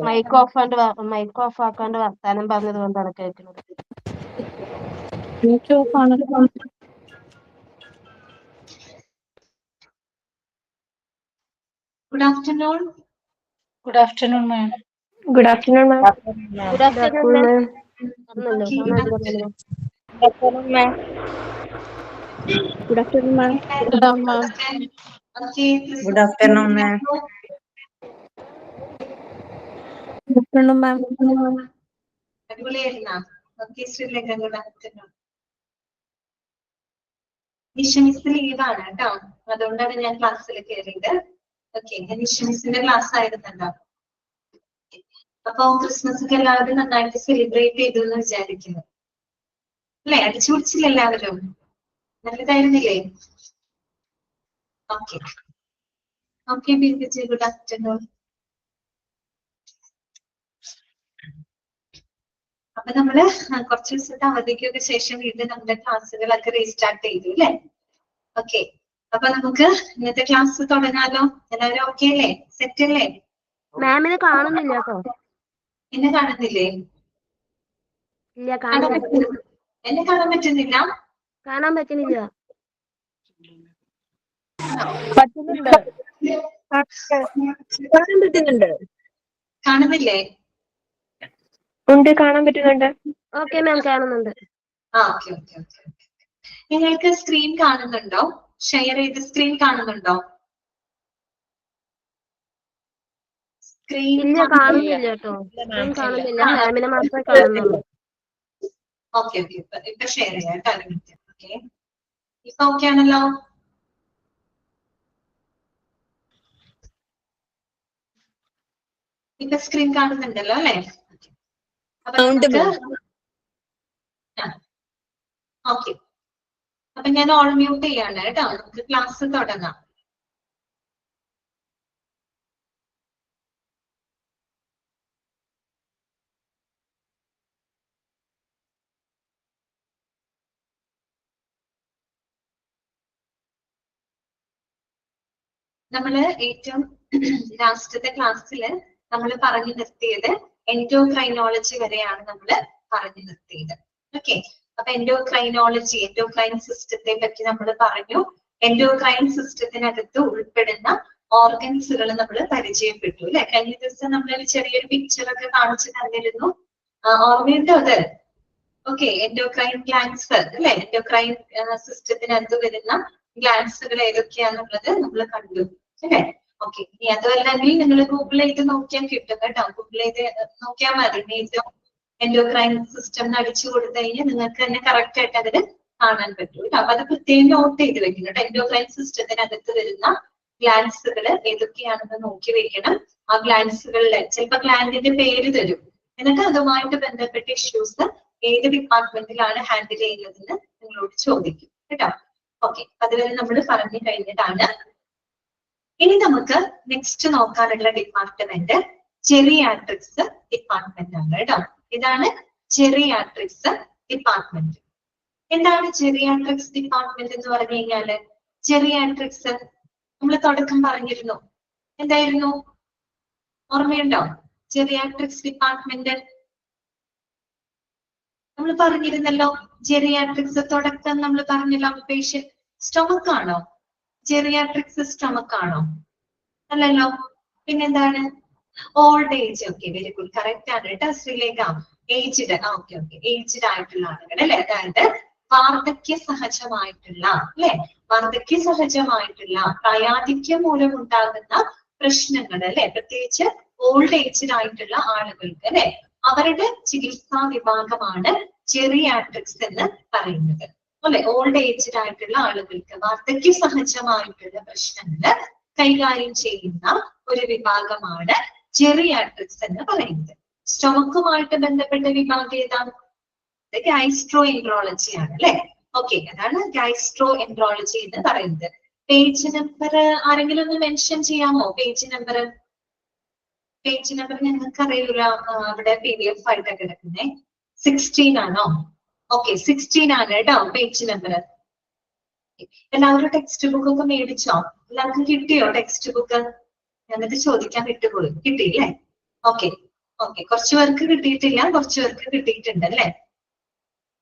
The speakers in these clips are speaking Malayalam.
മൈക്ക് ഓഫ് ആക്കാണ്ട് വർത്താനം പറഞ്ഞത് കൊണ്ടാണ് കേൾക്കുന്നത്. Good afternoon. Good afternoon, ma'am. Good afternoon, ma'am. Good afternoon, ma'am. Okay. Good afternoon, ma'am. Good afternoon, ma'am. Okay. Okay. Good afternoon, ma'am. Good afternoon, ma'am. അടിപൊളിയായിരുന്നാ? Okay, Sreelekha, good afternoon. നിഷമിസ് ലീവാണ് കേട്ടോ, അതുകൊണ്ടാണ് ഞാൻ ക്ലാസ്സിൽ കയറിയത്. ഓക്കെ, നിഷമിസിന്റെ ക്ലാസ് ആയിരുന്നല്ലോ. അപ്പൊ ക്രിസ്മസ് ഒക്കെ എല്ലാവരും നന്നായിട്ട് സെലിബ്രേറ്റ് ചെയ്തു എന്ന് വിചാരിക്കുന്നു അല്ലെ? അടിച്ചു പിടിച്ചില്ല എല്ലാവരും? നല്ലതായിരുന്നില്ലേ? Okay okay Biju, good afternoon. അപ്പൊ നമ്മള് കുറച്ച് ദിവസത്തെ അവധിക്കൊക്കെ ശേഷം വീണ്ടും നമ്മുടെ ക്ലാസ്സുകളൊക്കെ റീസ്റ്റാർട്ട് ചെയ്തു അല്ലെ? ഓക്കെ, അപ്പൊ നമുക്ക് ഇന്നത്തെ ക്ലാസ് തുടങ്ങാലോ. എല്ലാവരും ഓക്കെ അല്ലേ? സെറ്റ് അല്ലേ? മാമിനെ കാണുന്നില്ല കേട്ടോ. എന്നെ കാണുന്നില്ലേ? ഇല്ല, കാണുന്നില്ല. എന്നെ കാണാൻ പറ്റുന്നില്ല? കാണാൻ പറ്റുന്നില്ല. പറ്റുന്നുണ്ട്. കാണാൻ പറ്റുന്നുണ്ട്. കാണുന്നില്ലേ? ഉണ്ട്, കാണാൻ പറ്റുന്നുണ്ട്. ഓക്കെ മാം, കാണുന്നുണ്ട്. Okay okay okay. നിങ്ങൾക്ക് സ്ക്രീൻ കാണുന്നുണ്ടോ? ഷെയർ ചെയ്ത് സ്ക്രീൻ കാണുന്നുണ്ടോ? സ്ക്രീൻ ഇല്ല, കാണുന്നില്ല കേട്ടോ. സ്ക്രീൻ കാണുന്നില്ല, മാമിനെ മാത്രമേ കാണുന്നുള്ളൂ. ഓക്കെ ഓക്കെ, ഇപ്പൊ ഷെയർ ചെയ്യാം കേട്ടോ. ഓക്കെ, ഇപ്പൊ ഓക്കെ ആണല്ലോ? ഇപ്പൊ സ്ക്രീൻ കാണുന്നുണ്ടല്ലോ അല്ലെ? അപ്പൊ നമുക്ക് ഓക്കെ, അപ്പൊ ഞാൻ ഓൾ മ്യൂട്ട് ചെയ്യാണ് കേട്ടോ. നമുക്ക് ക്ലാസ് തുടങ്ങാം. നമ്മള് ഏറ്റവും ലാസ്റ്റത്തെ ക്ലാസ്സില് നമ്മൾ പറഞ്ഞു നിർത്തിയത് എൻഡോക്രൈനോളജി വരെയാണ് നമ്മൾ പറഞ്ഞു നിർത്തിയത്. ഓക്കെ, അപ്പൊ എൻഡോക്രൈൻ സിസ്റ്റത്തെ പറ്റി നമ്മൾ പറഞ്ഞു. എൻഡോക്രൈൻ സിസ്റ്റത്തിനകത്ത് ഉൾപ്പെടുന്ന ഓർഗൻസുകൾ നമ്മൾ പരിചയപ്പെട്ടു അല്ലെ? കഴിഞ്ഞ ദിവസം നമ്മൾ ചെറിയൊരു പിക്ചർ ഒക്കെ കാണിച്ചു തന്നിരുന്നു. ഓർമ്മയുണ്ടോ അത്? ഓക്കെ, എൻഡോക്രൈൻ ഗ്ലാൻസ് അല്ലെ? എൻഡോക്രൈൻ സിസ്റ്റത്തിനകത്ത് വരുന്ന ഗ്ലാൻസുകൾ ഏതൊക്കെയാന്നുള്ളത് നമ്മൾ കണ്ടു അല്ലെ? ഓക്കെ, ഇനി അതുമല്ലെങ്കിൽ നിങ്ങൾ ഗൂഗിൾ ചെയ്ത് നോക്കിയാൽ കിട്ടും കേട്ടോ. ഗൂഗിൾ ചെയ്ത് നോക്കിയാൽ മതി. എൻഡോക്രൈൻ സിസ്റ്റം അടിച്ചു കൊടുത്തു കഴിഞ്ഞാൽ നിങ്ങൾക്ക് തന്നെ കറക്റ്റ് ആയിട്ട് അതിന് കാണാൻ പറ്റും കേട്ടോ. അപ്പൊ അത് പ്രത്യേകം നോട്ട് ചെയ്ത് വെക്കണം കേട്ടോ. എൻഡോക്രൈൻ സിസ്റ്റത്തിനകത്ത് വരുന്ന ഗ്ലാൻസുകൾ ഏതൊക്കെയാണെന്ന് നോക്കി വെക്കണം. ആ ഗ്ലാൻസുകളിലെ ചിലപ്പോൾ ഗ്ലാൻഡിന്റെ പേര് തരും, എന്നിട്ട് അതുമായിട്ട് ബന്ധപ്പെട്ട ഇഷ്യൂസ് ഏത് ഡിപ്പാർട്ട്മെന്റിലാണ് ഹാൻഡിൽ ചെയ്യുന്നതെന്ന് നിങ്ങളോട് ചോദിക്കും കേട്ടോ. ഓക്കെ, അതുവരെ നമ്മൾ പറഞ്ഞു കഴിഞ്ഞതാണ്. ഇനി നമുക്ക് നെക്സ്റ്റ് നോക്കാനുള്ള ഡിപ്പാർട്ട്മെന്റ് ജെറിയാട്രിക്സ് ഡിപ്പാർട്ട്മെന്റ് ആണ് കേട്ടോ. ഇതാണ് ജെറിയാട്രിക്സ് ഡിപ്പാർട്ട്മെന്റ്. എന്താണ് ജെറിയാട്രിക്സ് ഡിപ്പാർട്ട്മെന്റ് എന്ന് പറഞ്ഞു കഴിഞ്ഞാല്? ജെറിയാട്രിക്സ് നമ്മൾ തുടക്കം പറഞ്ഞിരുന്നു. എന്തായിരുന്നു? ഓർമ്മയുണ്ടോ? ജെറിയാട്രിക്സ് ഡിപ്പാർട്ട്മെന്റ് നമ്മൾ പറഞ്ഞിരുന്നല്ലോ. ജെറിയാട്രിക്സ് തുടക്കം നമ്മൾ പറഞ്ഞല്ലോ. പേഷ്യന്റ് സ്റ്റൊമക് ആണോ? ജെറിയാട്രിക്സ് സ്റ്റൊമക് ആണോ? അല്ലല്ലോ, പിന്നെന്താണ്? Old age. Okay, very good, correct ആണ് കേട്ടോ Sreelekha. Aged. Okay okay, aged ആയിട്ടുള്ള ആളുകൾ അല്ലെ? അതായത് വാർദ്ധക്യ സഹജമായിട്ടുള്ള അല്ലെ? വാർദ്ധക്യ സഹജമായിട്ടുള്ള പ്രായാധിക്യം മൂലം ഉണ്ടാകുന്ന പ്രശ്നങ്ങൾ അല്ലെ? പ്രത്യേകിച്ച് ഓൾഡ് ഏജ്ഡ് ആയിട്ടുള്ള ആളുകൾക്ക് അല്ലെ? അവരുടെ ചികിത്സാ വിഭാഗമാണ് ജെറിയാട്രിക്സ് എന്ന് പറയുന്നത് അല്ലെ? ഓൾഡ് ഏജ്ഡ് ആയിട്ടുള്ള ആളുകൾക്ക് വാർദ്ധക്യ സഹജമായിട്ടുള്ള പ്രശ്നങ്ങൾ കൈകാര്യം ചെയ്യുന്ന ഒരു വിഭാഗമാണ് ജെറിയാട്രിക്സ് എന്ന് പറയുന്നത്. സ്റ്റൊമക്കുമായിട്ട് ബന്ധപ്പെട്ട വിഭാഗം ഏതാണ്? ഗൈസ്ട്രോ എൻട്രോളജി ആണ് അല്ലെ? ഓക്കെ, അതാണ് ഗൈസ്ട്രോ എൻട്രോളജി എന്ന് പറയുന്നത്. പേജ് നമ്പർ ആരെങ്കിലും ഒന്ന് മെൻഷൻ ചെയ്യാമോ? പേജ് നമ്പർ ഞങ്ങൾക്ക് അറിയില്ല. അവിടെ PDF ആയിട്ട് കിടക്കുന്നേ 16 ആണോ? ഓക്കെ, 16 ആണ് കേട്ടോ പേജ് നമ്പർ. എല്ലാവരും ടെക്സ്റ്റ് ബുക്ക് ഒക്കെ മേടിച്ചോ? എല്ലാവർക്കും കിട്ടിയോ ടെക്സ്റ്റ് ബുക്ക്? ഞാനത് ചോദിക്കാൻ വിട്ടുപോയി. കിട്ടിയില്ലേ? ഓക്കെ ഓക്കെ, കുറച്ചു പേർക്ക് കിട്ടിയിട്ടില്ല, കുറച്ചു പേർക്ക് കിട്ടിയിട്ടുണ്ട് അല്ലെ?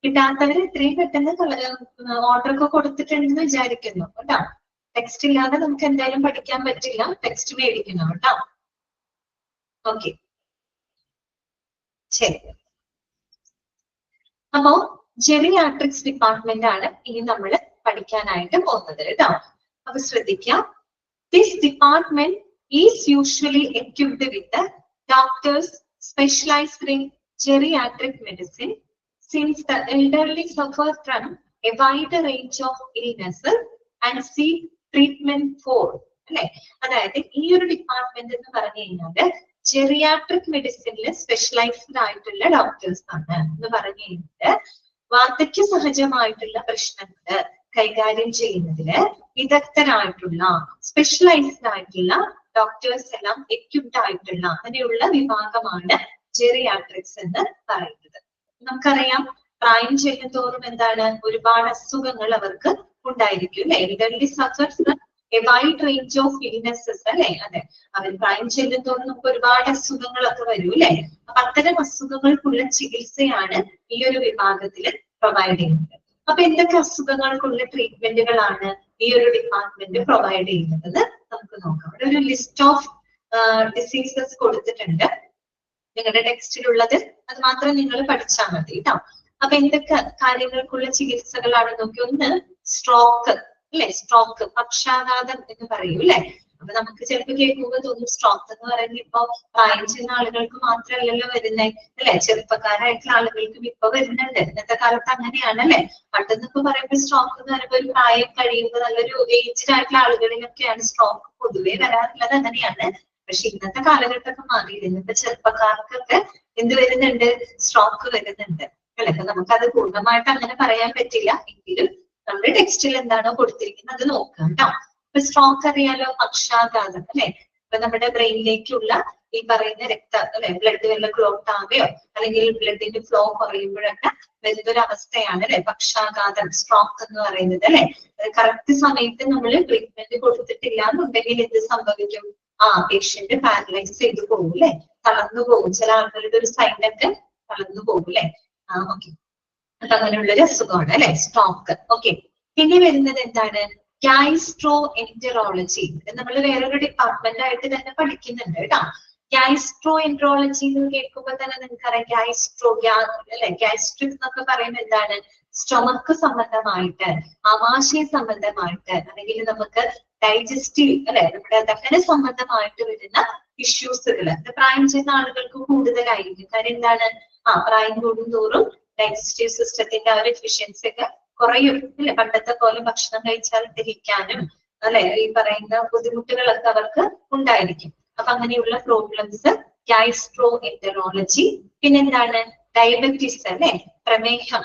കിട്ടാത്തവര് എത്രയും പെട്ടെന്ന് ഓർഡർ ഒക്കെ കൊടുത്തിട്ടുണ്ടെന്ന് വിചാരിക്കുന്നു കേട്ടോ. ടെക്സ്റ്റ് ഇല്ലാതെ നമുക്ക് എന്തായാലും പഠിക്കാൻ പറ്റില്ല, ടെക്സ്റ്റ് മേടിക്കണം കേട്ടോ. ഓക്കെ ശരി. അപ്പോ ജെറിയാട്രിക്സ് ഡിപ്പാർട്ട്മെന്റ് ആണ് ഇനി നമ്മൾ പഠിക്കാനായിട്ട് പോകുന്നത് കേട്ടോ. അപ്പൊ ശ്രദ്ധിക്കാം. This department is usually equipped with doctors specialised in geriatric medicine, since the elderly suffer from a wide range of illnesses and seek treatment for. അല്ലെ, അതായത് ഈ ഒരു ഡിപ്പാർട്ട്മെന്റ് എന്ന് പറഞ്ഞു കഴിഞ്ഞാല് ജെറിയാട്രിക് മെഡിസിനിൽ സ്പെഷ്യലൈസ്ഡ് ആയിട്ടുള്ള ഡോക്ടേഴ്സ് ആണ് എന്ന് പറഞ്ഞു കഴിഞ്ഞാല് വാർദ്ധക്യ സഹജമായിട്ടുള്ള പ്രശ്നങ്ങള് കൈകാര്യം ചെയ്യുന്നതില് വിദഗ്ധരായിട്ടുള്ള സ്പെഷ്യലൈസ്ഡ് ആയിട്ടുള്ള ഡോക്ടേഴ്സ് എല്ലാം എക്യുപ്ഡ് ആയിട്ടുള്ള അങ്ങനെയുള്ള വിഭാഗമാണ് ജെറിയാട്രിക്സ് എന്ന് പറയുന്നത്. നമുക്കറിയാം പ്രായം ചെല്ലുന്തോറും എന്താണ് ഒരുപാട് അസുഖങ്ങൾ അവർക്ക് ഉണ്ടായിരിക്കും അല്ലെ. Elderly സഫേഴ്സ് A wide range of illnesses അല്ലെ. അതെ, അവർ പ്രായം ചെല്ലുന്തോറും നമുക്ക് ഒരുപാട് അസുഖങ്ങളൊക്കെ വരും അല്ലെ. അപ്പൊ അത്തരം അസുഖങ്ങൾക്കുള്ള ചികിത്സയാണ് ഈ ഒരു വിഭാഗത്തിൽ പ്രൊവൈഡ് ചെയ്യുന്നത്. അപ്പൊ എന്തൊക്കെ അസുഖങ്ങൾക്കുള്ള ട്രീറ്റ്മെന്റുകളാണ് ഈ ഒരു ഡിപ്പാർട്ട്മെന്റ് പ്രൊവൈഡ് ചെയ്യുന്നത് നമുക്ക് നോക്കാം. ഇവിടെ ഒരു ലിസ്റ്റ് ഓഫ് ഡിസീസസ് കൊടുത്തിട്ടുണ്ട് നിങ്ങളുടെ ടെക്സ്റ്റിലുള്ളത്, അത് മാത്രം നിങ്ങൾ പഠിച്ചാൽ മതി കേട്ടോ. അപ്പൊ എന്തൊക്കെ കാര്യങ്ങൾക്കുള്ള ചികിത്സകളാണ് നോക്കി. ഒന്ന് സ്ട്രോക്ക് അല്ലെ, സ്ട്രോക്ക് പക്ഷാഘാതം എന്ന് പറയും അല്ലെ. അപ്പൊ നമുക്ക് ചിലപ്പോൾ കേൾക്കുമ്പോൾ തോന്നും സ്ട്രോക്ക് എന്ന് പറയുന്നത് ഇപ്പൊ പ്രായം ചെയ്യുന്ന ആളുകൾക്ക് മാത്രമല്ലല്ലോ വരുന്നേ അല്ലെ, ചെറുപ്പക്കാരായിട്ടുള്ള ആളുകൾക്കും ഇപ്പൊ വരുന്നുണ്ട്. ഇന്നത്തെ കാലത്ത് അങ്ങനെയാണ് അല്ലെ. പണ്ടെന്നൊക്കെ പറയുമ്പോൾ സ്ട്രോക്ക് എന്ന് പറയുമ്പോൾ ഒരു പ്രായം കഴിയുമ്പോൾ നല്ലൊരു ഏജ്ഡ് ആയിട്ടുള്ള ആളുകളിലൊക്കെയാണ് സ്ട്രോക്ക് പൊതുവെ വരാറുള്ളത്, അങ്ങനെയാണ്. പക്ഷെ ഇന്നത്തെ കാലഘട്ടമൊക്കെ മാറിയില്ല. ഇന്നത്തെ ചെറുപ്പക്കാർക്കൊക്കെ എന്ത് വരുന്നുണ്ട്, സ്ട്രോക്ക് വരുന്നുണ്ട് അല്ലെ. അപ്പൊ നമുക്കത് പൂർണ്ണമായിട്ട് അങ്ങനെ പറയാൻ പറ്റില്ല, എങ്കിലും നമ്മുടെ ടെക്സ്റ്റിൽ എന്താണോ കൊടുത്തിരിക്കുന്നത് അത് നോക്കാം കേട്ടോ. ഇപ്പൊ സ്ട്രോക്ക് അറിയാലോ, പക്ഷാഘാതം അല്ലെ. ഇപ്പൊ നമ്മുടെ ബ്രെയിനിലേക്കുള്ള ഈ പറയുന്ന രക്തം അല്ലെ, ബ്ലഡ് വല്ല ക്ലോട്ട് ആവുകയോ അല്ലെങ്കിൽ ബ്ലഡിന്റെ ഫ്ലോ കുറയുമ്പോഴൊക്കെ വരുന്നൊരു അവസ്ഥയാണ് അല്ലെ പക്ഷാഘാതം, സ്ട്രോക്ക് എന്ന് പറയുന്നത് അല്ലെ. കറക്റ്റ് സമയത്ത് നമ്മൾ ട്രീറ്റ്മെന്റ് കൊടുത്തിട്ടില്ല എന്നുണ്ടെങ്കിൽ എന്ത് സംഭവിക്കും? പേഷ്യന്റ് പാരലൈസ് ചെയ്തു പോകും അല്ലെ, തളർന്നു പോകും. ചില ആളുകളുടെ ഒരു സൈനൊക്കെ തളർന്നു പോകും അല്ലെ. ഓക്കെ, അപ്പൊ അങ്ങനെയുള്ളൊരു അസുഖമാണ് അല്ലെ സ്ട്രോക്ക്. ഓക്കെ, പിന്നെ വരുന്നത് എന്താണ്? Gastro enterology. നമ്മൾ വേറൊരു ഡിപ്പാർട്ട്മെന്റ് ആയിട്ട് തന്നെ പഠിക്കുന്നുണ്ട് കേട്ടോ. ഗാസ്ട്രോ എൻട്രോളജി എന്ന് കേൾക്കുമ്പോൾ തന്നെ നിങ്ങൾക്കറിയാം ഗാസ്ട്രോ അല്ലെ, ഗാസ്ട്രിക് എന്നൊക്കെ പറയുന്നത് എന്താണ്? സ്റ്റൊമക്ക് സംബന്ധമായിട്ട്, ആമാശയ സംബന്ധമായിട്ട്, അല്ലെങ്കിൽ നമുക്ക് ഡൈജസ്റ്റീവ് അല്ലെ, നമ്മുടെ ദഹന സംബന്ധമായിട്ട് വരുന്ന ഇഷ്യൂസുകൾ പ്രായം ചെയ്യുന്ന ആളുകൾക്ക് കൂടുതലായിരിക്കും. കാര്യം എന്താണ്? പ്രായം കൂടുന്തോറും ഡൈജസ്റ്റീവ് സിസ്റ്റത്തിന്റെ ആ ഒരു എഫിഷ്യൻസി ഒക്കെ കുറയും അല്ലെ. പണ്ടത്തെ പോലെ ഭക്ഷണം കഴിച്ചാൽ ദഹിക്കാനും അല്ലെ ഈ പറയുന്ന ബുദ്ധിമുട്ടുകളൊക്കെ അവർക്ക് ഉണ്ടായിരിക്കും. അപ്പൊ അങ്ങനെയുള്ള പ്രോബ്ലംസ് ഗാസ്ട്രോ എൻറ്ററോളജി. പിന്നെന്താണ്? ഡയബറ്റീസ് അല്ലെ, പ്രമേഹം.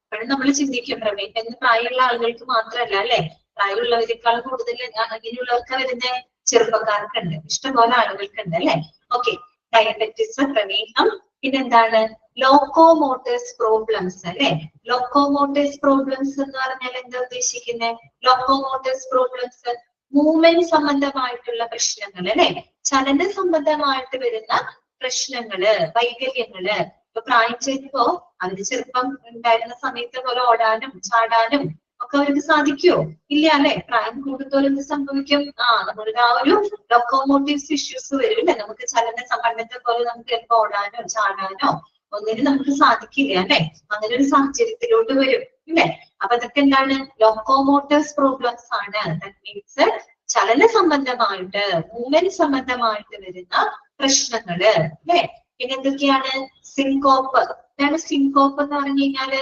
അപ്പോഴും നമ്മൾ ചിന്തിക്കും പ്രമേഹം എന്ന് പ്രായമുള്ള ആളുകൾക്ക് മാത്രമല്ല അല്ലെ, പ്രായമുള്ളവരെക്കാൾ കൂടുതൽ അങ്ങനെയുള്ളവർക്ക് വരുന്ന ചെറുപ്പക്കാർക്കുണ്ട്, ഇഷ്ടംപോലെ ആളുകൾക്കുണ്ട് അല്ലെ. ഓക്കെ, ഡയബറ്റീസ്, പ്രമേഹം. പിന്നെന്താണ്? ലോക്കോമോട്ടേഴ്സ് പ്രോബ്ലംസ് അല്ലെ. ലോക്കോമോട്ടേഴ്സ് പ്രോബ്ലംസ് എന്ന് പറഞ്ഞാൽ എന്താ ഉദ്ദേശിക്കുന്നത്? ലോക്കോമോട്ടേഴ്സ് പ്രോബ്ലംസ് മൂവ്മെന്റ് സംബന്ധമായിട്ടുള്ള പ്രശ്നങ്ങൾ അല്ലെ, ചലന സംബന്ധമായിട്ട് വരുന്ന പ്രശ്നങ്ങള്, വൈകല്യങ്ങള്. ഇപ്പൊ പ്രായം ചെയ്യുമ്പോ അവര് ചെറുപ്പം ഉണ്ടായിരുന്ന സമയത്ത് പോലെ ഓടാനും ചാടാനും ഒക്കെ അവർക്ക് സാധിക്കുമോ? ഇല്ല അല്ലെ. പ്രായം കൂടുതൽ എന്ത് സംഭവിക്കും? നമ്മളുടെ ആ ഒരു ലോക്കോമോട്ടീവ്സ് ഇഷ്യൂസ് വരും അല്ലെ. നമുക്ക് ചലന പണ്ടത്തെ പോലെ നമുക്ക് ചിലപ്പോ ഓടാനോ ചാടാനോ ഒന്നിനും നമുക്ക് സാധിക്കില്ല അല്ലെ. അങ്ങനെ ഒരു സാഹചര്യത്തിലോട്ട് വരും അല്ലെ. അപ്പൊ അതൊക്കെ എന്താണ്? ലോക്കോമോട്ടേഴ്സ് പ്രോബ്ലംസ് ആണ്. ദാറ്റ് മീൻസ് ചലന സംബന്ധമായിട്ട്, മൂവ്മെന്റ് സംബന്ധമായിട്ട് വരുന്ന പ്രശ്നങ്ങള് അല്ലെ. പിന്നെ എന്തൊക്കെയാണ്? സിൻകോപ്പ്. എന്താണ് സിൻകോപ്പ് എന്ന് പറഞ്ഞു കഴിഞ്ഞാല്?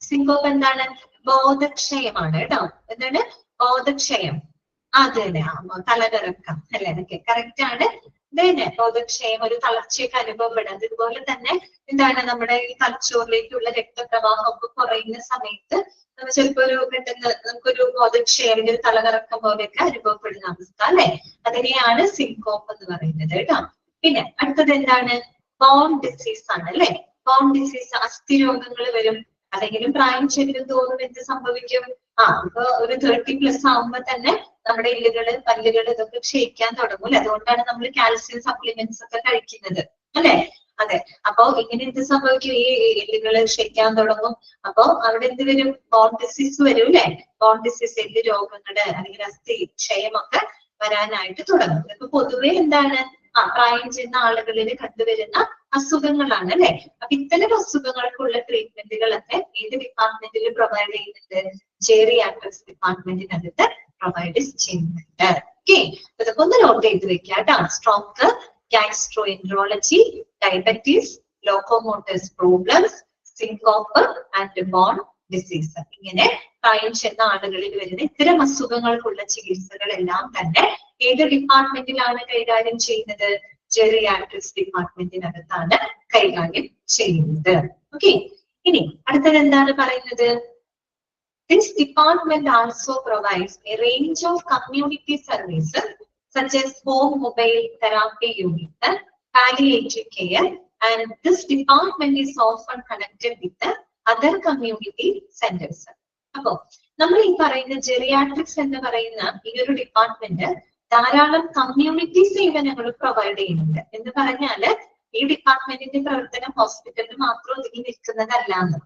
സിൻകോപ്പ് എന്താണ്? ബോധക്ഷയമാണ് കേട്ടോ. എന്താണ്? ബോധക്ഷയം. അതെ, തലകറക്കം അല്ലെ, അതൊക്കെ കറക്റ്റ് ആണ്. ഇതന്നെ ബോധക്ഷയം, ഒരു തളർച്ചയൊക്കെ അനുഭവപ്പെടുന്നത്. ഇതുപോലെ തന്നെ എന്താണ്? നമ്മുടെ ഈ തലച്ചോറിലേക്കുള്ള രക്തപ്രവാഹം ഒക്കെ കുറയുന്ന സമയത്ത് ചിലപ്പോ ഒരു പെട്ടെന്ന് നമുക്കൊരു ബോധക്ഷയം അല്ലെങ്കിൽ ഒരു തലകറക്കം പോലെയൊക്കെ അനുഭവപ്പെടുന്ന അവസ്ഥ അല്ലെ. അതിനെയാണ് സിൻകോപ്പ് എന്ന് പറയുന്നത് കേട്ടോ. പിന്നെ അടുത്തത് എന്താണ്? ബോൺ ഡിസീസ് ആണ് അല്ലെ. ബോൺ ഡിസീസ്, അസ്ഥി രോഗങ്ങൾ വരും അല്ലെങ്കിലും പ്രായം ചെല്ലും തോറും എന്ത് സംഭവിക്കും? ഇപ്പൊ ഒരു 30+ ആവുമ്പോ തന്നെ നമ്മുടെ എല്ലുകള് പല്ലുകൾ ഇതൊക്കെ ക്ഷയിക്കാൻ തുടങ്ങും. അതുകൊണ്ടാണ് നമ്മൾ കാൽസ്യം സപ്ലിമെന്റ്സ് ഒക്കെ കഴിക്കുന്നത്, അല്ലെ? അതെ. അപ്പൊ ഇങ്ങനെ എന്ത് സംഭവിക്കും? ഈ എല്ലുകൾ ക്ഷയിക്കാൻ തുടങ്ങും. അപ്പൊ അവിടെ എന്ത് വരും? ബോൺ ഡിസീസ് വരും, അല്ലെ? ബോൺ ഡിസീസ്, എല്ല് രോഗങ്ങള് അല്ലെങ്കിൽ അസ്ഥി ക്ഷയമൊക്കെ വരാനായിട്ട് തുടങ്ങും. ഇപ്പൊ പൊതുവെ എന്താണ് പ്രായം ചെന്ന ആളുകളിൽ കണ്ടുവരുന്ന അസുഖങ്ങളാണ്, അല്ലെ? അപ്പൊ ഇത്തരം അസുഖങ്ങൾക്കുള്ള ട്രീറ്റ്മെന്റുകളൊക്കെ ഏത് ഡിപ്പാർട്ട്മെന്റിൽ പ്രൊവൈഡ് ചെയ്യുന്നുണ്ട്? ജെറിയാട്രിക്സ് ഡിപ്പാർട്ട്മെന്റിനകത്ത് പ്രൊവൈഡ് ചെയ്യുന്നുണ്ട്. ഓക്കെ, ഇതൊക്കെ ഒന്ന് നോട്ട് ചെയ്ത് വെക്കാം കേട്ടോ. Stroke, gastroenterology, diabetes, locomotor problems, syncope and bone disease. ഇങ്ങനെ പ്രായം ചെന്ന ആളുകളിൽ വരുന്ന ഇത്തരം അസുഖങ്ങൾക്കുള്ള ചികിത്സകളെല്ലാം തന്നെ ഏത് ഡിപ്പാർട്ട്മെന്റിലാണ് കൈകാര്യം ചെയ്യുന്നത്? ജെറിയാട്രിക്സ് ഡിപ്പാർട്ട്മെന്റിനകത്താണ് കൈകാര്യം ചെയ്യുന്നത്. ഓക്കെ, ഇനി അടുത്തത് എന്താണ് പറയുന്നത്? This department also provides a range of community services such as home mobile therapy unit, palliative care, and this department is often connected with the other community centers. അപ്പോ നമ്മൾ ഈ പറയുന്ന ജെറിയാട്രിക്സ് എന്ന് പറയുന്ന ഈ ഒരു ഡിപ്പാർട്ട്മെന്റ് ധാരാളം കമ്മ്യൂണിറ്റി സേവനങ്ങൾ പ്രൊവൈഡ് ചെയ്യുന്നുണ്ട്. എന്ന് പറഞ്ഞാല് ഈ ഡിപ്പാർട്ട്മെന്റിന്റെ പ്രവർത്തനം ഹോസ്പിറ്റലിൽ മാത്രം ഒതുങ്ങി നിൽക്കുന്നതല്ല എന്ന്.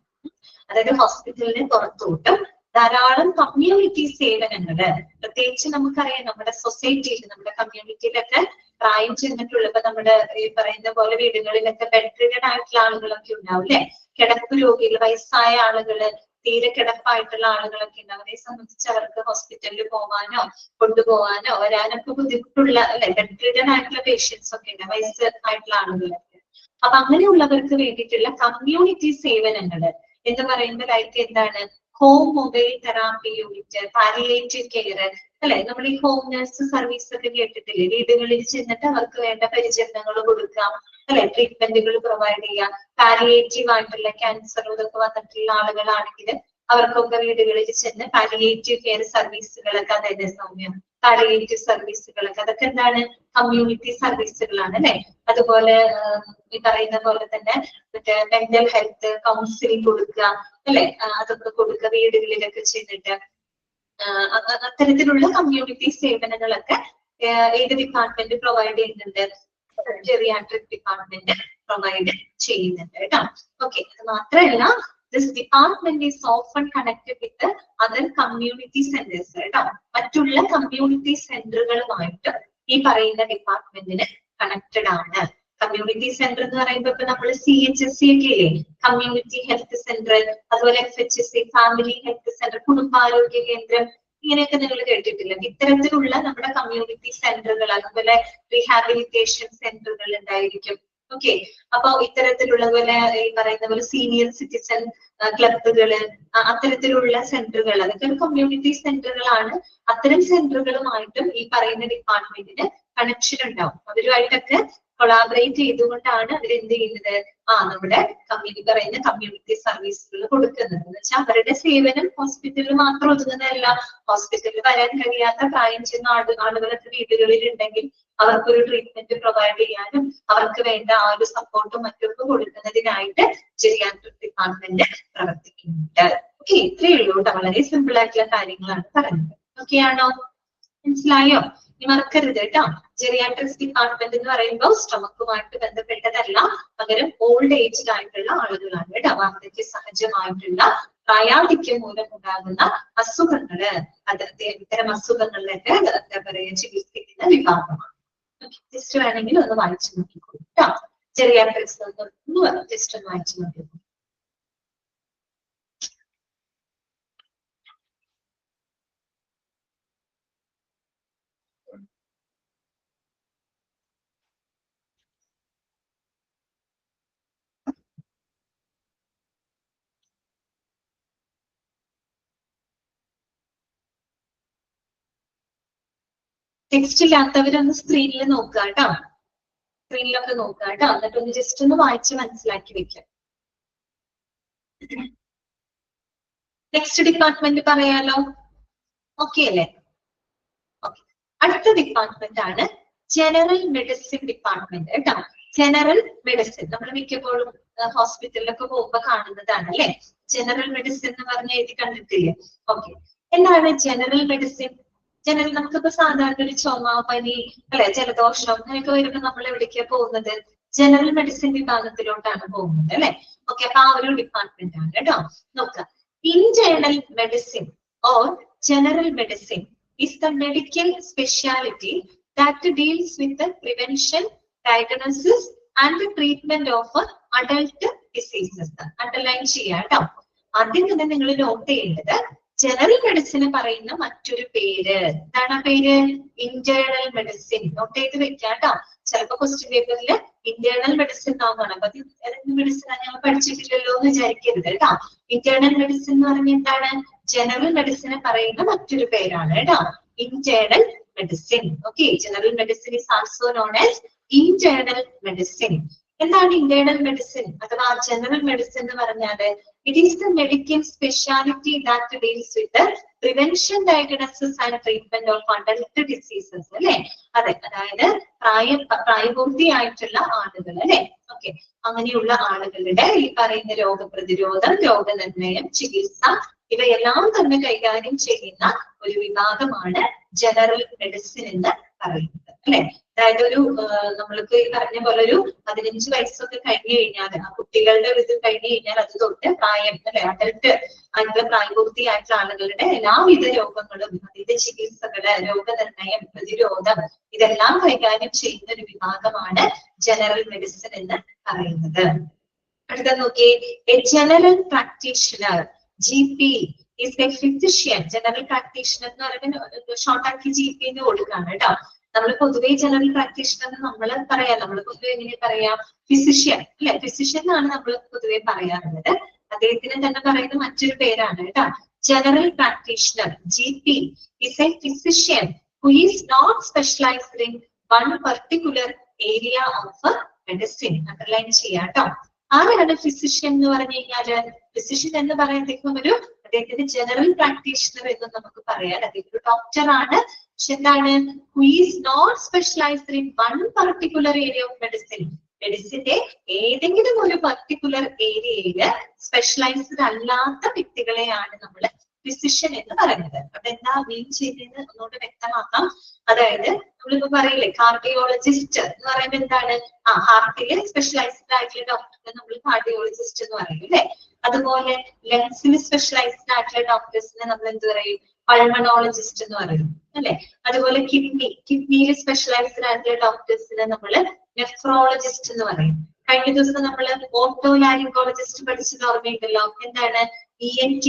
അതായത് ഹോസ്പിറ്റലിന് പുറത്തോട്ട് ധാരാളം കമ്മ്യൂണിറ്റി സേവനങ്ങള്, പ്രത്യേകിച്ച് നമുക്കറിയാം നമ്മുടെ സൊസൈറ്റിയിൽ, നമ്മുടെ കമ്മ്യൂണിറ്റിയിലൊക്കെ പ്രായം ചെന്നിട്ടുള്ള, ഇപ്പൊ നമ്മുടെ ഈ പറയുന്ന പോലെ വീടുകളിലൊക്കെ ബെഡ് റിഡൻ ആയിട്ടുള്ള ആളുകളൊക്കെ ഉണ്ടാവും, അല്ലെ? കിടപ്പ് രോഗികൾ, വയസ്സായ ആളുകള്, തീരെ കിടപ്പായിട്ടുള്ള ആളുകളൊക്കെ ഉണ്ട്. അവരെ സംബന്ധിച്ച് അവർക്ക് ഹോസ്പിറ്റലിൽ പോകാനോ കൊണ്ടുപോകാനോ വരാനൊക്കെ ബുദ്ധിമുട്ടുള്ള, അല്ലെ? ബെഡ് റിഡൻ ആയിട്ടുള്ള പേഷ്യൻസ് ഒക്കെ ഉണ്ട്, വയസ്സായിട്ടുള്ള ആളുകളൊക്കെ. അപ്പൊ അങ്ങനെയുള്ളവർക്ക് വേണ്ടിയിട്ടുള്ള കമ്മ്യൂണിറ്റി സേവനങ്ങള് എന്ന് പറയുന്നതായിട്ട് എന്താണ്? Home mobile therapy unit, palliative care, അല്ലെ? നമ്മൾ ഈ ഹോം നഴ്സ് സർവീസ് ഒക്കെ കേട്ടിട്ടില്ലേ? വീടുകളിൽ ചെന്നിട്ട് അവർക്ക് വേണ്ട പരിചരണങ്ങൾ കൊടുക്കാം, അല്ലെ? ട്രീറ്റ്മെന്റുകൾ പ്രൊവൈഡ് ചെയ്യാം. പാലിയേറ്റീവ് ആയിട്ടുള്ള ക്യാൻസർ ഇതൊക്കെ വന്നിട്ടുള്ള ആളുകളാണെങ്കിൽ അവർക്കൊക്കെ വീടുകളിൽ ചെന്ന് പാലിയേറ്റീവ് കെയർ സർവീസുകളൊക്കെ, അതായത് സൗമ്യം പാലിയേറ്റീവ് സർവീസുകളൊക്കെ, അതൊക്കെ എന്താണ്? കമ്മ്യൂണിറ്റി സർവീസുകളാണ്, അല്ലെ? അതുപോലെ ഈ പറയുന്ന പോലെ തന്നെ മറ്റേ മെന്റൽ ഹെൽത്ത് കൗൺസിലിംഗ് കൊടുക്കുക, അല്ലെ? അതൊക്കെ കൊടുക്കുക വീടുകളിലൊക്കെ ചെന്നിട്ട്. അത്തരത്തിലുള്ള കമ്മ്യൂണിറ്റി സേവനങ്ങളൊക്കെ ഏത് ഡിപ്പാർട്ട്മെന്റ് പ്രൊവൈഡ് ചെയ്യുന്നുണ്ട്? ജെറിയാട്രിക് ഡിപ്പാർട്ട്മെന്റ് പ്രൊവൈഡ് ചെയ്യുന്നുണ്ട് കേട്ടോ. ഓക്കെ, അത് മാത്രമല്ല this department is often connected with the other community centers കേട്ടോ. മറ്റുള്ള കമ്മ്യൂണിറ്റി സെന്ററുകളുമായിട്ട് ഈ പറയുന്ന ഡിപ്പാർട്ട്മെന്റിന് കണക്റ്റഡ് ആണ്. കമ്മ്യൂണിറ്റി സെന്റർ എന്ന് പറയുമ്പോൾ ഇപ്പൊ നമ്മൾ CHSC ഒക്കെ ഇല്ലേ? കമ്മ്യൂണിറ്റി ഹെൽത്ത് സെന്റർ, അതുപോലെ FHSC ഫാമിലി ഹെൽത്ത് സെന്റർ, കുടുംബാരോഗ്യ കേന്ദ്രം, ഇങ്ങനെയൊക്കെ നിങ്ങൾ കേട്ടിട്ടില്ല? ഇത്തരത്തിലുള്ള നമ്മുടെ കമ്മ്യൂണിറ്റി സെന്ററുകൾ, അതുപോലെ റീഹാബിലിറ്റേഷൻ സെന്ററുകൾ ഉണ്ടായിരിക്കും. ഓക്കെ, അപ്പൊ ഇത്തരത്തിലുള്ള പോലെ ഈ പറയുന്ന പോലെ സീനിയർ സിറ്റിസൺ ക്ലബുകള്, അത്തരത്തിലുള്ള സെന്ററുകൾ, അതൊക്കെ ഒരു കമ്മ്യൂണിറ്റി സെന്ററുകളാണ്. അത്തരം സെന്ററുകളുമായിട്ടും ഈ പറയുന്ന ഡിപ്പാർട്ട്മെന്റിന് കണക്ഷൻ ഉണ്ടാവും. അവരുമായിട്ടൊക്കെ കൊളാബറേറ്റ് ചെയ്തുകൊണ്ടാണ് അവർ എന്ത് ചെയ്യുന്നത്? നമ്മുടെ പറയുന്ന കമ്മ്യൂണിറ്റി സർവീസുകൾ കൊടുക്കുന്നത്. എന്ന് വെച്ചാൽ അവരുടെ സേവനം ഹോസ്പിറ്റലിൽ മാത്രം ഒതുങ്ങുന്നതല്ല. ഹോസ്പിറ്റലിൽ വരാൻ കഴിയാത്ത പ്രായം ചെന്ന ആളുകളൊക്കെ വീടുകളിൽ ഉണ്ടെങ്കിൽ അവർക്കൊരു ട്രീറ്റ്മെന്റ് പ്രൊവൈഡ് ചെയ്യാനും അവർക്ക് വേണ്ട ആ ഒരു സപ്പോർട്ടും മറ്റൊക്കെ കൊടുക്കുന്നതിനായിട്ട് ജെറിയാട്രിക് ഡിപ്പാർട്ട്മെന്റ് പ്രവർത്തിക്കുന്നുണ്ട്. ഓക്കെ, ഇത്രയേ ഉള്ളൂ കേട്ടോ. വളരെ സിമ്പിൾ ആയിട്ടുള്ള കാര്യങ്ങളാണ് പറഞ്ഞത്. ഓക്കെ ആണോ? മനസ്സിലായോ? ഇനി മറക്കരുത് കേട്ടോ. ജെറിയാട്രിക്സ് ഡിപ്പാർട്ട്മെന്റ് എന്ന് പറയുമ്പോൾ സ്റ്റൊമക്കുമായിട്ട് ബന്ധപ്പെട്ടതല്ല, പകരം ഓൾഡ് ഏജ്ഡ് ആയിട്ടുള്ള ആളുകളാണ് കേട്ടോ. വാർദ്ധക്യ സഹജമായിട്ടുള്ള പ്രായാധിക്യം മൂലം ഉണ്ടാകുന്ന അസുഖങ്ങള്, ഇത്തരം അസുഖങ്ങളിലൊക്കെ എന്താ പറയാ ചികിത്സിക്കുന്ന വിഭാഗമാണ്. ജസ്റ്റ് വേണമെങ്കിൽ ഒന്ന് വായിച്ചു നോക്കിക്കോളൂ കേട്ടോ. ജെറിയാട്രിക്സ് ഒന്ന് ജസ്റ്റ് ഒന്ന് വായിച്ചു നോക്കിക്കോളൂ. ടെക്സ്റ്റ് ഇല്ലാത്തവരൊന്ന് സ്ക്രീനിൽ നോക്കുക കേട്ടോ. സ്ക്രീനിലൊക്കെ നോക്കുക കേട്ടോ. എന്നിട്ടൊന്ന് ജസ്റ്റ് ഒന്ന് വായിച്ച് മനസ്സിലാക്കി വെക്കാം. നെക്സ്റ്റ് ഡിപ്പാർട്ട്മെന്റ് പറയാലോ? ഓക്കെ അല്ലേ? ഓക്കെ, അടുത്ത ഡിപ്പാർട്ട്മെന്റ് ആണ് ജനറൽ മെഡിസിൻ ഡിപ്പാർട്ട്മെന്റ് കേട്ടോ. ജനറൽ മെഡിസിൻ നമ്മൾ മിക്കപ്പോഴും ഹോസ്പിറ്റലിലൊക്കെ പോകുമ്പോൾ കാണുന്നതാണ് അല്ലെ. ജനറൽ മെഡിസിൻ എന്ന് പറഞ്ഞ എഴുതി കണ്ടിട്ടില്ലേ? ഓക്കെ, എന്താണ് ജനറൽ മെഡിസിൻ? ജനറൽ നമുക്കിപ്പോ സാധാരണ ഒരു ചുമ, പനി അല്ലെ, ജലദോഷം അങ്ങനെയൊക്കെ വരുമ്പോൾ നമ്മൾ എവിടേക്കാണ് പോകുന്നത്? ജനറൽ മെഡിസിൻ വിഭാഗത്തിലോട്ടാണ് പോകുന്നത് അല്ലെ. ഓക്കെ, അപ്പൊ ആ ഒരു ഡിപ്പാർട്ട്മെന്റ് ആണ് കേട്ടോ. നോക്കാം, internal medicine or general medicine is the medical specialty that deals with the prevention, diagnosis and the treatment of adult diseases. Underline ചെയ്യാം കേട്ടോ. ആദ്യം തന്നെ നിങ്ങൾ നോട്ട് ചെയ്യേണ്ടത് ജനറൽ മെഡിസിന് പറയുന്ന മറ്റൊരു പേര് എന്താണ്? ആ പേര് ഇന്റേണൽ മെഡിസിൻ. നോട്ട് ചെയ്ത് വെക്കാം കേട്ടോ. ചിലപ്പോ ക്വസ്റ്റ്യൻ പേപ്പറിൽ ഇന്റേണൽ മെഡിസിൻ എന്നാണ്. അപ്പൊ ഏതെങ്കിലും മെഡിസിൻ ഞങ്ങൾ പഠിച്ചിട്ടില്ലല്ലോ എന്ന് വിചാരിക്കരുത് കേട്ടോ. ഇന്റേണൽ മെഡിസിൻ എന്ന് പറഞ്ഞാൽ എന്താണ്? ജനറൽ മെഡിസിന് പറയുന്ന മറ്റൊരു പേരാണ് കേട്ടോ, internal medicine. Okay, general medicine is also known as internal medicine. എന്താണ് ഇന്റേണൽ മെഡിസിൻ അഥവാ ജനറൽ മെഡിസിൻ എന്ന് പറഞ്ഞാല്? It is the medical speciality that deals with prevention, diagnosis and treatment of adult diseases അല്ലെ. അതെ, അതായത് പ്രായപൂർത്തിയായിട്ടുള്ള ആളുകൾ അല്ലെ. ഓക്കെ, അങ്ങനെയുള്ള ആളുകളുടെ ഈ പറയുന്ന രോഗപ്രതിരോധം, രോഗനിർണയം, ചികിത്സ ഇവയെല്ലാം തന്നെ കൈകാര്യം ചെയ്യുന്ന ഒരു വിഭാഗമാണ് ജനറൽ മെഡിസിൻ എന്ന് പറയുന്നത് അല്ലെ. അതായത് ഒരു നമ്മൾക്ക് ഈ പറഞ്ഞ പോലെ ഒരു 15 വയസ്സൊക്കെ കഴിഞ്ഞു കഴിഞ്ഞാൽ, ആ കുട്ടികളുടെ ഒരു ഇത് കഴിഞ്ഞു കഴിഞ്ഞാൽ അത് തൊട്ട് പ്രായം അല്ലെ, അഡൽട്ട് ആയിട്ടുള്ള പ്രായപൂർത്തിയായിട്ടുള്ള ആളുകളുടെ എല്ലാവിധ രോഗങ്ങളും, അതിന്റെ ചികിത്സകള്, രോഗനിർണയം, പ്രതിരോധം ഇതെല്ലാം കൈകാര്യം ചെയ്യുന്ന ഒരു വിഭാഗമാണ് ജനറൽ മെഡിസിൻ എന്ന് പറയുന്നത്. അടുത്ത നോക്കിയേ, A general practitioner GP is a physician. General practitioner എന്ന് പറയുന്നത് ഷോർട്ട് ആക്കി GP എന്ന് കൊടുക്കാണ് കേട്ടോ. നമ്മൾ പൊതുവെ ജനറൽ പ്രാക്ടീഷണർ നമ്മൾ പറയാം, നമ്മൾ പൊതുവെ എങ്ങനെ പറയാം? ഫിസിഷ്യൻ അല്ലെ. ഫിസിഷ്യൻ എന്നാണ് നമ്മൾ പൊതുവെ പറയാറുള്ളത്. അദ്ദേഹത്തിന് തന്നെ പറയുന്ന മറ്റൊരു പേരാണ് കേട്ടോ general practitioner. GP is a physician who is not specialized in one particular area of medicine. Underline ചെയ്യാം കേട്ടോ. ആരാണ് ഫിസിഷ്യൻ എന്ന് പറഞ്ഞു കഴിഞ്ഞാല്? ഫിസിഷ്യൻ എന്ന് പറയുന്നത് അദ്ദേഹത്തിന്റെ ജനറൽ പ്രാക്ടീഷണർ എന്ന് നമുക്ക് പറയാം. അദ്ദേഹം ഒരു ഡോക്ടർ ആണ്. പക്ഷെ എന്താണ്? Who is not specialised in one particular area of medicine. മെഡിസിന്റെ ഏതെങ്കിലും ഒരു പർട്ടിക്കുലർ ഏരിയയില് സ്പെഷ്യലൈസ്ഡ് അല്ലാത്ത വ്യക്തികളെയാണ് നമ്മൾ ഫിസിഷ്യൻ എന്ന് പറയുന്നത്. അപ്പൊ എന്താ മീൻ ചെയ്തതെന്ന് ഒന്നുകൂടെ വ്യക്തമാക്കാം. അതായത് നമ്മളിപ്പോ പറയില്ലേ കാർഡിയോളജിസ്റ്റ് എന്ന് പറയുമ്പോൾ എന്താണ്? ഹാർട്ടില് സ്പെഷ്യലൈസ്ഡ് ആയിട്ടുള്ള ഡോക്ടറിനെ നമ്മൾ കാർഡിയോളജിസ്റ്റ് എന്ന് പറയും അല്ലെ. അതുപോലെ ലങ്സിൽ സ്പെഷ്യലൈസ്ഡ് ആയിട്ടുള്ള ഡോക്ടേഴ്സിനെ നമ്മൾ എന്ത് പറയും? പൾമണോളജിസ്റ്റ് എന്ന് പറയും അല്ലെ. അതുപോലെ കിഡ്നിയിൽ സ്പെഷ്യലൈസ്ഡ് ആയിട്ടുള്ള ഡോക്ടേഴ്സിനെ നമ്മൾ നെഫ്രോളജിസ്റ്റ് എന്ന് പറയും. കഴിഞ്ഞ ദിവസം നമ്മൾ ഓട്ടോലാരിങ്കോളജിസ്റ്റ് പഠിച്ചത് ഓർമ്മയുണ്ടല്ലോ. എന്താണ്? ENT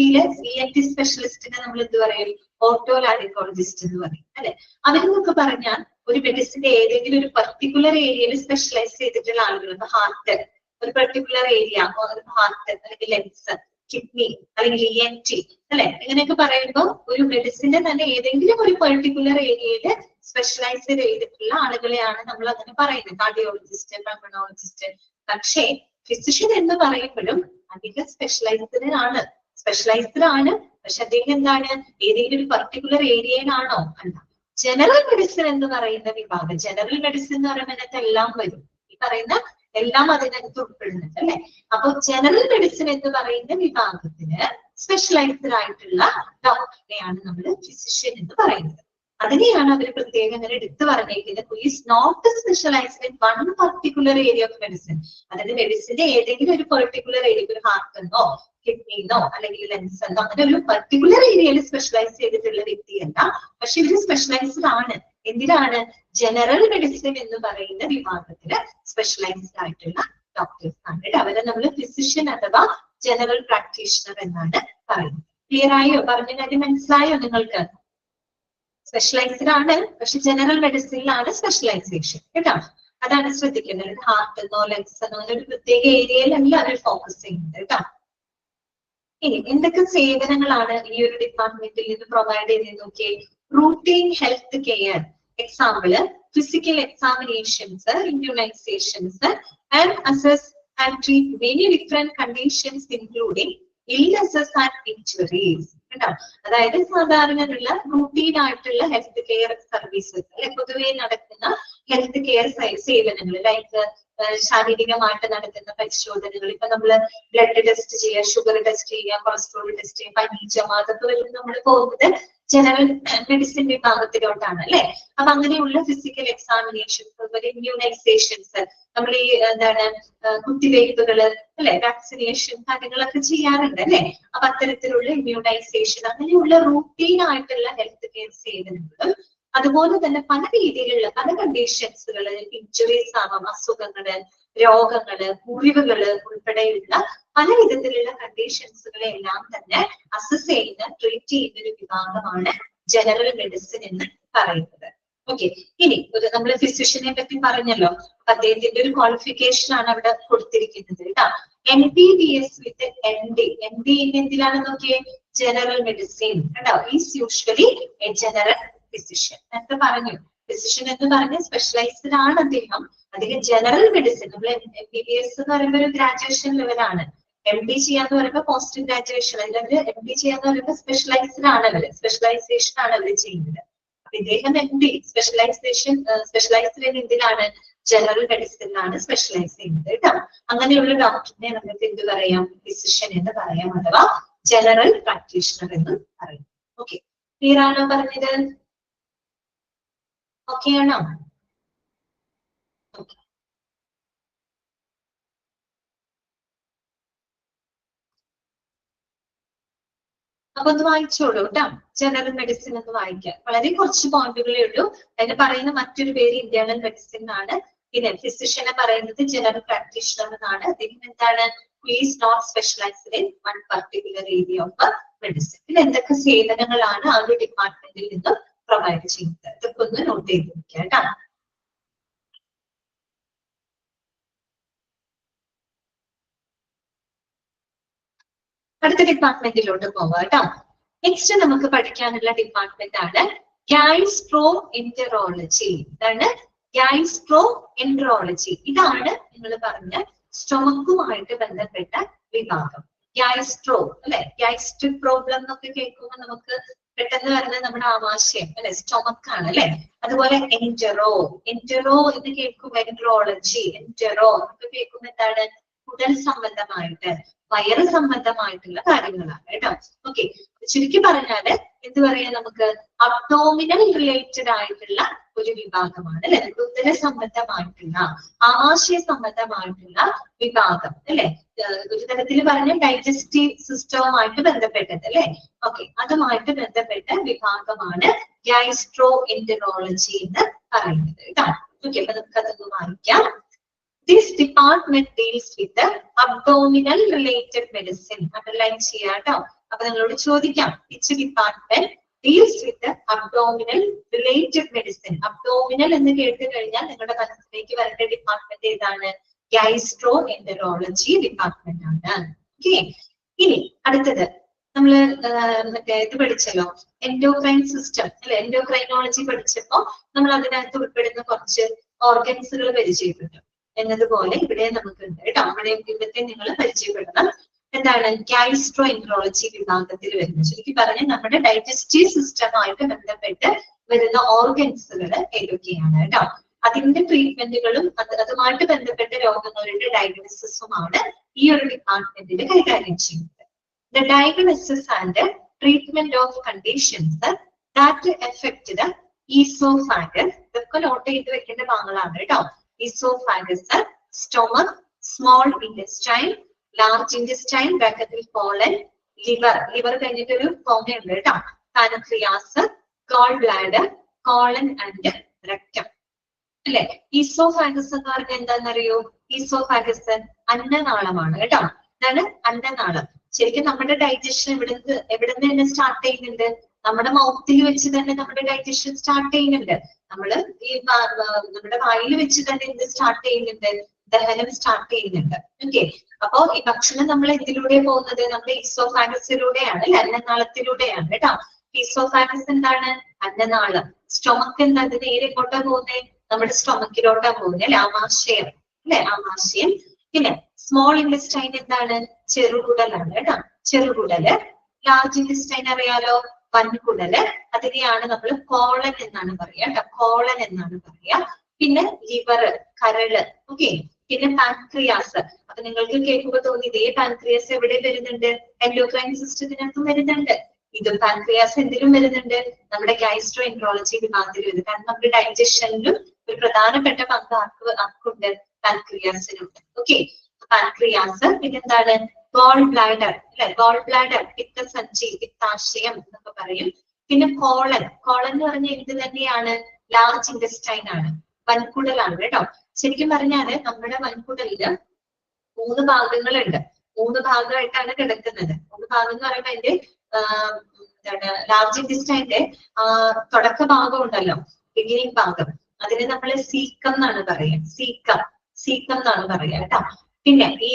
സ്പെഷ്യലിസ്റ്റിനെ നമ്മൾ എന്ത് പറയും? ഓട്ടോലാരിങ്കോളജിസ്റ്റ് എന്ന് പറയും അല്ലെ. അവരെന്നൊക്കെ പറഞ്ഞാൽ ഒരു മെഡിസിന്റെ ഏതെങ്കിലും ഒരു പർട്ടിക്കുലർ ഏരിയയിൽ സ്പെഷ്യലൈസ് ചെയ്തിട്ടുള്ള ആളുകൾ. ഹാർട്ട് ഒരു പർട്ടിക്കുലർ ഏരിയ, ഹാർട്ട് അല്ലെങ്കിൽ ലെൻസ്, കിഡ്നി അല്ലെങ്കിൽ ENT അല്ലെ. ഇങ്ങനെയൊക്കെ പറയുമ്പോൾ ഒരു മെഡിസിന്റെ തന്നെ ഏതെങ്കിലും ഒരു പർട്ടിക്കുലർ ഏരിയയിൽ സ്പെഷ്യലൈസ് ചെയ്തിട്ടുള്ള ആളുകളെയാണ് നമ്മൾ അങ്ങനെ പറയുന്നത്, കാർഡിയോളജിസ്റ്റ്, പൾമണോളജിസ്റ്റ്. പക്ഷേ ഫിസിഷ്യൻ എന്ന് പറയുമ്പോഴും അധികം സ്പെഷ്യലൈസ്ഡ് ആണ്. പക്ഷെ അദ്ദേഹം എന്താണ്? ഏതെങ്കിലും ഒരു പർട്ടിക്കുലർ ഏരിയയിലാണോ? അല്ല. ജനറൽ മെഡിസിൻ എന്ന് പറയുന്ന വിഭാഗം, ജനറൽ മെഡിസിൻ എന്ന് പറയുന്നത് എല്ലാം വരും, ഈ പറയുന്ന എല്ലാം അതിനകത്ത് ഉൾപ്പെടുന്നുണ്ട് അല്ലെ. അപ്പൊ ജനറൽ മെഡിസിൻ എന്ന് പറയുന്ന വിഭാഗത്തിന് സ്പെഷ്യലൈസ്ഡ് ആയിട്ടുള്ള ഡോക്ടറിനെയാണ് നമ്മൾ ഫിസിഷ്യൻ എന്ന് പറയുന്നത്. അതിനെയാണ് അവർ പ്രത്യേകം ഇങ്ങനെ എടുത്തു പറഞ്ഞേക്കുന്നത്. Who is not specialised in one particular area of medicine. അതായത് മെഡിസിന്റെ ഏതെങ്കിലും ഒരു പർട്ടിക്കുലർ ഏരിയ, ഒരു ഹാർട്ടെന്നോ കിഡ്നിന്നോ അല്ലെങ്കിൽ ലെൻസെന്നോ അങ്ങനെ ഒരു പർട്ടിക്കുലർ ഏരിയയിൽ സ്പെഷ്യലൈസ് ചെയ്തിട്ടുള്ള വ്യക്തിയല്ല. പക്ഷെ ഇവർ സ്പെഷ്യലൈസ്ഡ് ആണ്. എന്തിനാണ്? ജനറൽ മെഡിസിൻ എന്ന് പറയുന്ന വിഭാഗത്തില് സ്പെഷ്യലൈസ്ഡ് ആയിട്ടുള്ള ഡോക്ടേഴ്സ് ആണ്. അവരെ നമ്മൾ ഫിസിഷ്യൻ അഥവാ ജനറൽ പ്രാക്ടീഷണർ എന്നാണ് പറയുന്നത്. ക്ലിയർ ആയോ? പറഞ്ഞ കാര്യം മനസ്സിലായോ നിങ്ങൾക്ക്? സ്പെഷ്യലൈസ്ഡ് ആണ്, പക്ഷെ ജനറൽ മെഡിസിനിലാണ് സ്പെഷ്യലൈസേഷൻ കേട്ടോ. അതാണ് ശ്രദ്ധിക്കേണ്ടത്. ഹാർട്ടെന്നോ ലെൻസെന്നോ ഒരു പ്രത്യേക ഏരിയയിലല്ല അവർ ഫോക്കസ് ചെയ്യുന്നത് കേട്ടോ. ഇനി എന്തൊക്കെ സേവനങ്ങളാണ് ഈ ഒരു ഡിപ്പാർട്ട്മെന്റിൽ നിന്ന് പ്രൊവൈഡ് ചെയ്ത് നോക്കിയേ? Routine health care. Example physical examinations, immunisations and assess and treat many different conditions including illnesses and injuries കേട്ടോ. അതായത് സാധാരണയുള്ള റൂട്ടീൻ ആയിട്ടുള്ള ഹെൽത്ത് കെയർ സർവീസസ് അല്ലെ, പൊതുവെ നടക്കുന്ന ഹെൽത്ത് കെയർ സേവനങ്ങൾ ലൈക്ക് ശാരീരികമായിട്ട് നടത്തുന്ന പരിശോധനകൾ. ഇപ്പൊ നമ്മള് ബ്ലഡ് ടെസ്റ്റ് ചെയ്യുക, ഷുഗർ ടെസ്റ്റ് ചെയ്യുക, കൊളസ്ട്രോൾ ടെസ്റ്റ് ചെയ്യുക, പനി, ചുമ, അതൊക്കെ വരുമ്പോൾ നമ്മൾ പോകുന്നത് ജനറൽ മെഡിസിൻ വിഭാഗത്തിലോട്ടാണ് അല്ലെ. അപ്പൊ അങ്ങനെയുള്ള ഫിസിക്കൽ എക്സാമിനേഷൻസ്, അതുപോലെ ഇമ്മ്യൂണൈസേഷൻസ്, നമ്മൾ ഈ എന്താണ് കുത്തിവയ്പ്പുകള് അല്ലെ, വാക്സിനേഷൻ കാര്യങ്ങളൊക്കെ ചെയ്യാറുണ്ട് അല്ലെ. അപ്പൊ അത്തരത്തിലുള്ള ഇമ്മ്യൂണൈസേഷൻ, അങ്ങനെയുള്ള റൂട്ടീൻ ആയിട്ടുള്ള ഹെൽത്ത് കെയർ സേവനങ്ങളും അതുപോലെ തന്നെ പല രീതിയിലുള്ള പല കണ്ടീഷൻസുകള്, ഇഞ്ചുറീസ് ആവാം, അസുഖങ്ങള്, രോഗങ്ങള്, മുറിവുകള് ഉൾപ്പെടെയുള്ള പല വിധത്തിലുള്ള കണ്ടീഷൻസുകളെ എല്ലാം തന്നെ അസസ് ചെയ്യുന്ന, ട്രീറ്റ് ചെയ്യുന്ന ഒരു വിഭാഗമാണ് ജനറൽ മെഡിസിൻ എന്ന് പറയുന്നത്. ഓക്കെ, ഇനി നമ്മൾ ഫിസിഷ്യനെ പറ്റി പറഞ്ഞല്ലോ. അദ്ദേഹത്തിന്റെ ഒരു ക്വാളിഫിക്കേഷൻ ആണ് അവിടെ കൊടുത്തിരിക്കുന്നത് കേട്ടോ. MBBS വിത്ത് MD. MD എന്തിലാണ് നോക്കിയേ? ജനറൽ മെഡിസിൻ കേട്ടോ. Is usually A general physician എന്ന് പറഞ്ഞു. ഫിസിഷ്യൻ എന്ന് പറഞ്ഞ സ്പെഷ്യലൈസ്ഡ് ആണ് അദ്ദേഹം. അദ്ദേഹം ജനറൽ മെഡിസിൻ, നമ്മൾ MBBS എന്ന് പറയുമ്പോൾ ഒരു ഗ്രാജുവേഷൻ ലെവലാണ്. MD ചെയ്യാന്ന് പറയുമ്പോൾ പോസ്റ്റ് ഗ്രാജുവേഷൻ, അതിലവര് MD ചെയ്യാന്ന് പറയുമ്പോൾ സ്പെഷ്യലൈസ്ഡ് ആണ് അവര്, സ്പെഷ്യലൈസേഷൻ ആണ് അവര് ചെയ്യുന്നത്. അപ്പൊ ഇദ്ദേഹം MD സ്പെഷ്യലൈസ്ഡ് എന്തിനാണ്? ജനറൽ മെഡിസിനിലാണ് സ്പെഷ്യലൈസ് ചെയ്യുന്നത് കേട്ടോ. അങ്ങനെയുള്ള ഡോക്ടറിനെ നമുക്ക് എന്ത് പറയാം? ഫിസിഷ്യൻ എന്ന് പറയാം, അഥവാ ജനറൽ പ്രാക്ടീഷണർ എന്ന് പറയും. ഓക്കെ, ക്ലിയർ ആണോ പറഞ്ഞത്? ഓക്കെ ആണോ? അപ്പൊ ഒന്ന് വായിച്ചോളൂ കേട്ടോ. ജനറൽ മെഡിസിൻ എന്ന് വായിക്കാം. വളരെ കുറച്ച് പോയിന്റുകളേ ഉള്ളൂ. അതിന് പറയുന്ന മറ്റൊരു പേര് ഇന്റേണൽ മെഡിസിൻ എന്നാണ്. പിന്നെ ഫിസിഷ്യനെ പറയുന്നത് ജനറൽ പ്രാക്ടീഷണർ എന്നാണ്. അദ്ദേഹം എന്താണ്? Is not specialised in one particular area of medicine. പിന്നെ എന്തൊക്കെ സേവനങ്ങളാണ് ആ ഒരു ഡിപ്പാർട്ട്മെന്റിൽ നിന്ന് പ്രൊവൈഡ് ചെയ്യുന്നത്, ഇതൊക്കെ ഒന്ന് നോട്ട് ചെയ്ത് വെക്കാം കേട്ടോ. അടുത്ത ഡിപ്പാർട്ട്മെന്റിലോട്ട് പോവാം കേട്ടോ. നെക്സ്റ്റ് നമുക്ക് പഠിക്കാനുള്ള ഡിപ്പാർട്ട്മെന്റ് ആണ് ഗ്യാസ്ട്രോ എൻറ്ററോളജി. ഇതാണ് ഗ്യാസ്ട്രോ എൻറ്ററോളജി. ഇതാണ് നിങ്ങൾ പറഞ്ഞ സ്റ്റൊമക്കുമായിട്ട് ബന്ധപ്പെട്ട വിഭാഗം. ഗ്യാസ്ട്രോ അല്ലെ, ഗ്യാസ്ട്രിക് പ്രോബ്ലം എന്നൊക്കെ കേൾക്കുമ്പോൾ നമുക്ക് പെട്ടെന്ന് വരുന്നത് നമ്മുടെ ആമാശയം അല്ലെ, സ്റ്റൊമക്ക് ആണ് അല്ലെ. അതുപോലെ എൻറ്ററോ, എൻറ്ററോ എന്ന് കേൾക്കുമ്പോൾ എൻട്രോളജി, എൻറ്ററോ എന്നൊക്കെ കേൾക്കുമ്പോൾ എന്താണ്? കുടൽ സംബന്ധമായിട്ട്, വയറ് സംബന്ധമായിട്ടുള്ള കാര്യങ്ങളാണ് കേട്ടോ. ഓക്കെ, ചുരുക്കി പറഞ്ഞാല് എന്ത് പറയാ, നമുക്ക് അബ്ഡോമിനൽ റിലേറ്റഡ് ആയിട്ടുള്ള ഒരു വിഭാഗമാണ് അല്ലെ. ഉദര സംബന്ധമായിട്ടുള്ള, ആമാശയ സംബന്ധമായിട്ടുള്ള വിഭാഗം അല്ലെ. ഒരു തരത്തിൽ പറഞ്ഞ ഡൈജസ്റ്റീവ് സിസ്റ്റവുമായിട്ട് ബന്ധപ്പെട്ടത് അല്ലെ. ഓക്കെ, അതുമായിട്ട് ബന്ധപ്പെട്ട വിഭാഗമാണ് ഗ്യാസ്ട്രോ എൻറ്ററോളജി എന്ന് പറയുന്നത് കേട്ടോ. ഓക്കെ, അപ്പൊ നമുക്ക് അതൊന്ന് വായിക്കാം. This department deals with the abdominal related medicine. Underline ചെയ്യാട്ടോ. അപ്പൊ നിങ്ങളോട് ചോദിക്കാം, which department deals with the abdominal related medicine? Abdominal എന്ന് കേട്ട് കഴിഞ്ഞാൽ നിങ്ങളുടെ മനസ്സിലേക്ക് വരേണ്ട ഡിപ്പാർട്ട്മെന്റ് ഏതാണ്? ഗ്യാസ്ട്രോ എൻറ്ററോളജി ഡിപ്പാർട്ട്മെന്റ് ആണ്. ഓക്കെ, ഇനി അടുത്തത് നമ്മള് മറ്റേ ഇത് പഠിച്ചല്ലോ, എൻഡോക്രൈൻ സിസ്റ്റം അല്ലെ. എൻഡോക്രൈനോളജി പഠിച്ചപ്പോ നമ്മൾ അതിനകത്ത് ഉൾപ്പെടുന്ന കുറച്ച് ഓർഗൻസുകൾ പരിചയപ്പെട്ടു എന്നതുപോലെ ഇവിടെ നമുക്കുണ്ട് കേട്ടോ. ഇവിടത്തെ നിങ്ങൾ പരിചയപ്പെടണം. എന്താണ്? ഗ്യാസ്ട്രോ എൻറ്ററോളജി വിഭാഗത്തിൽ വരുന്നത്. ചുരുക്കി പറഞ്ഞാൽ നമ്മുടെ ഡൈജസ്റ്റീവ് സിസ്റ്റമായിട്ട് ബന്ധപ്പെട്ട് വരുന്ന ഓർഗൻസുകൾ ഏതൊക്കെയാണ് കേട്ടോ. അതിന്റെ ട്രീറ്റ്മെന്റുകളും അതുമായിട്ട് ബന്ധപ്പെട്ട രോഗങ്ങളുടെ ഡയഗ്നോസിസുമാണ് ഈ ഒരു ഡിപ്പാർട്ട്മെന്റിൽ കൈകാര്യം ചെയ്യുന്നത്. The diagnosis and treatment of conditions that effect the oesophagus. ഇതൊക്കെ നോട്ട് ചെയ്ത് വെക്കേണ്ട ഭാഗങ്ങളാണ് കേട്ടോ. Esophagus, stomach, small intestine, large intestine, ബ്രാക്കറ്റിൽ colon, liver, liver കഴിഞ്ഞിട്ട് ഒരു ഫോമയുണ്ട് കേട്ടോ. Pancreas, goal bladder, colon and rectum അല്ലെ. ഈസോഫാഗസ് എന്ന് പറഞ്ഞാൽ എന്താണെന്നറിയോ? ഈസോഫാഗസ് അന്നനാളമാണ് കേട്ടോ. ഇതാണ് അന്നനാളം. ശരിക്കും നമ്മുടെ ഡൈജഷൻ എവിടുന്ന് തന്നെ സ്റ്റാർട്ട് ചെയ്യുന്നുണ്ട്? നമ്മുടെ മൗത്തിൽ വെച്ച് തന്നെ നമ്മുടെ ഡൈജഷൻ സ്റ്റാർട്ട് ചെയ്യുന്നുണ്ട്. നമ്മള് ഈ നമ്മുടെ വായിൽ വെച്ച് തന്നെ എന്ത് സ്റ്റാർട്ട് ചെയ്യുന്നുണ്ട്? ദഹനം സ്റ്റാർട്ട് ചെയ്യുന്നുണ്ട്. ഓക്കെ, അപ്പോ ഈ ഭക്ഷണം നമ്മൾ എന്തിലൂടെ പോകുന്നത്? നമ്മുടെ ഈസോഫാഗസിലൂടെയാണ് അല്ലെ, അന്നനാളത്തിലൂടെയാണ് കേട്ടോ. ഈസോഫാഗസ് എന്താണ്? അന്നനാളം. സ്റ്റൊമക്ക് എന്താ? അത് നേരെ എങ്ങോട്ടാ പോകുന്നത്? നമ്മുടെ സ്റ്റൊമക്കിലോട്ടാ പോകുന്നത് അല്ലെ, ആമാശയം അല്ലെ, ആമാശയം. പിന്നെ സ്മോൾ ഇൻറ്റസ്റ്റൈൻ എന്താണ്? ചെറുകുടലാണ് കേട്ടോ, ചെറുകുടല്. ലാർജ് ഇൻറ്റസ്റ്റൈൻ അറിയാലോ, വൻകുടല്. അതിനെയാണ് നമ്മൾ കോളൻ എന്നാണ് പറയാ കേട്ടോ, കോളൻ എന്നാണ് പറയാ. പിന്നെ ലിവർ, കരള്, ഓക്കെ. പിന്നെ പാൻക്രിയാസ്. അപ്പൊ നിങ്ങൾക്ക് കേൾക്കുമ്പോൾ തോന്നി ഇതേ പാൻക്രിയാസ് എവിടെ വരുന്നുണ്ട്? എൻഡോക്രൈൻ സിസ്റ്റത്തിനകത്തും വരുന്നുണ്ട്. ഇതും പാൻക്രിയാസ് എന്തിലും വരുന്നുണ്ട്? നമ്മുടെ ഗൈസ്ട്രോ എൻട്രോളജി വിഭാഗത്തിൽ വരുന്നത്. കാരണം നമ്മുടെ ഡൈജഷനിലും ഒരു പ്രധാനപ്പെട്ട പങ്ക് ആർക്കുണ്ട്? പാൻക്രിയാസിനുണ്ട്. ഓക്കെ. പാൻക്രിയാസ്. പിന്നെന്താണ്? ഗോൾ ബ്ലാഡർ, അല്ലെ? ഗോൾ ബ്ലാഡർ, പിത്തസഞ്ചി, പിത്താശയം എന്നൊക്കെ പറയും. പിന്നെ കോളൻ. കോളൻ എന്ന് പറഞ്ഞാൽ എന്ത് തന്നെയാണ്? ലാർജ് ഇൻഡസ്റ്റൈൻ ആണ്, വൻകുടലാണ് കേട്ടോ. ശരിക്കും പറഞ്ഞാല് നമ്മുടെ വൻകുടലില് 3 ഭാഗങ്ങളുണ്ട്. 3 ഭാഗമായിട്ടാണ് കിടക്കുന്നത്. 3 ഭാഗം എന്ന് പറയുമ്പോൾ അതിന്റെ എന്താണ്, ലാർജ് ഇൻഡസ്റ്റൈന്റെ തുടക്ക ഭാഗം ഉണ്ടല്ലോ, ബിഗിനിങ് ഭാഗം, അതിനെ നമ്മൾ സീക്കം എന്നാണ് പറയുക. സീക്കം എന്നാണ് പറയുക കേട്ടോ. പിന്നെ ഈ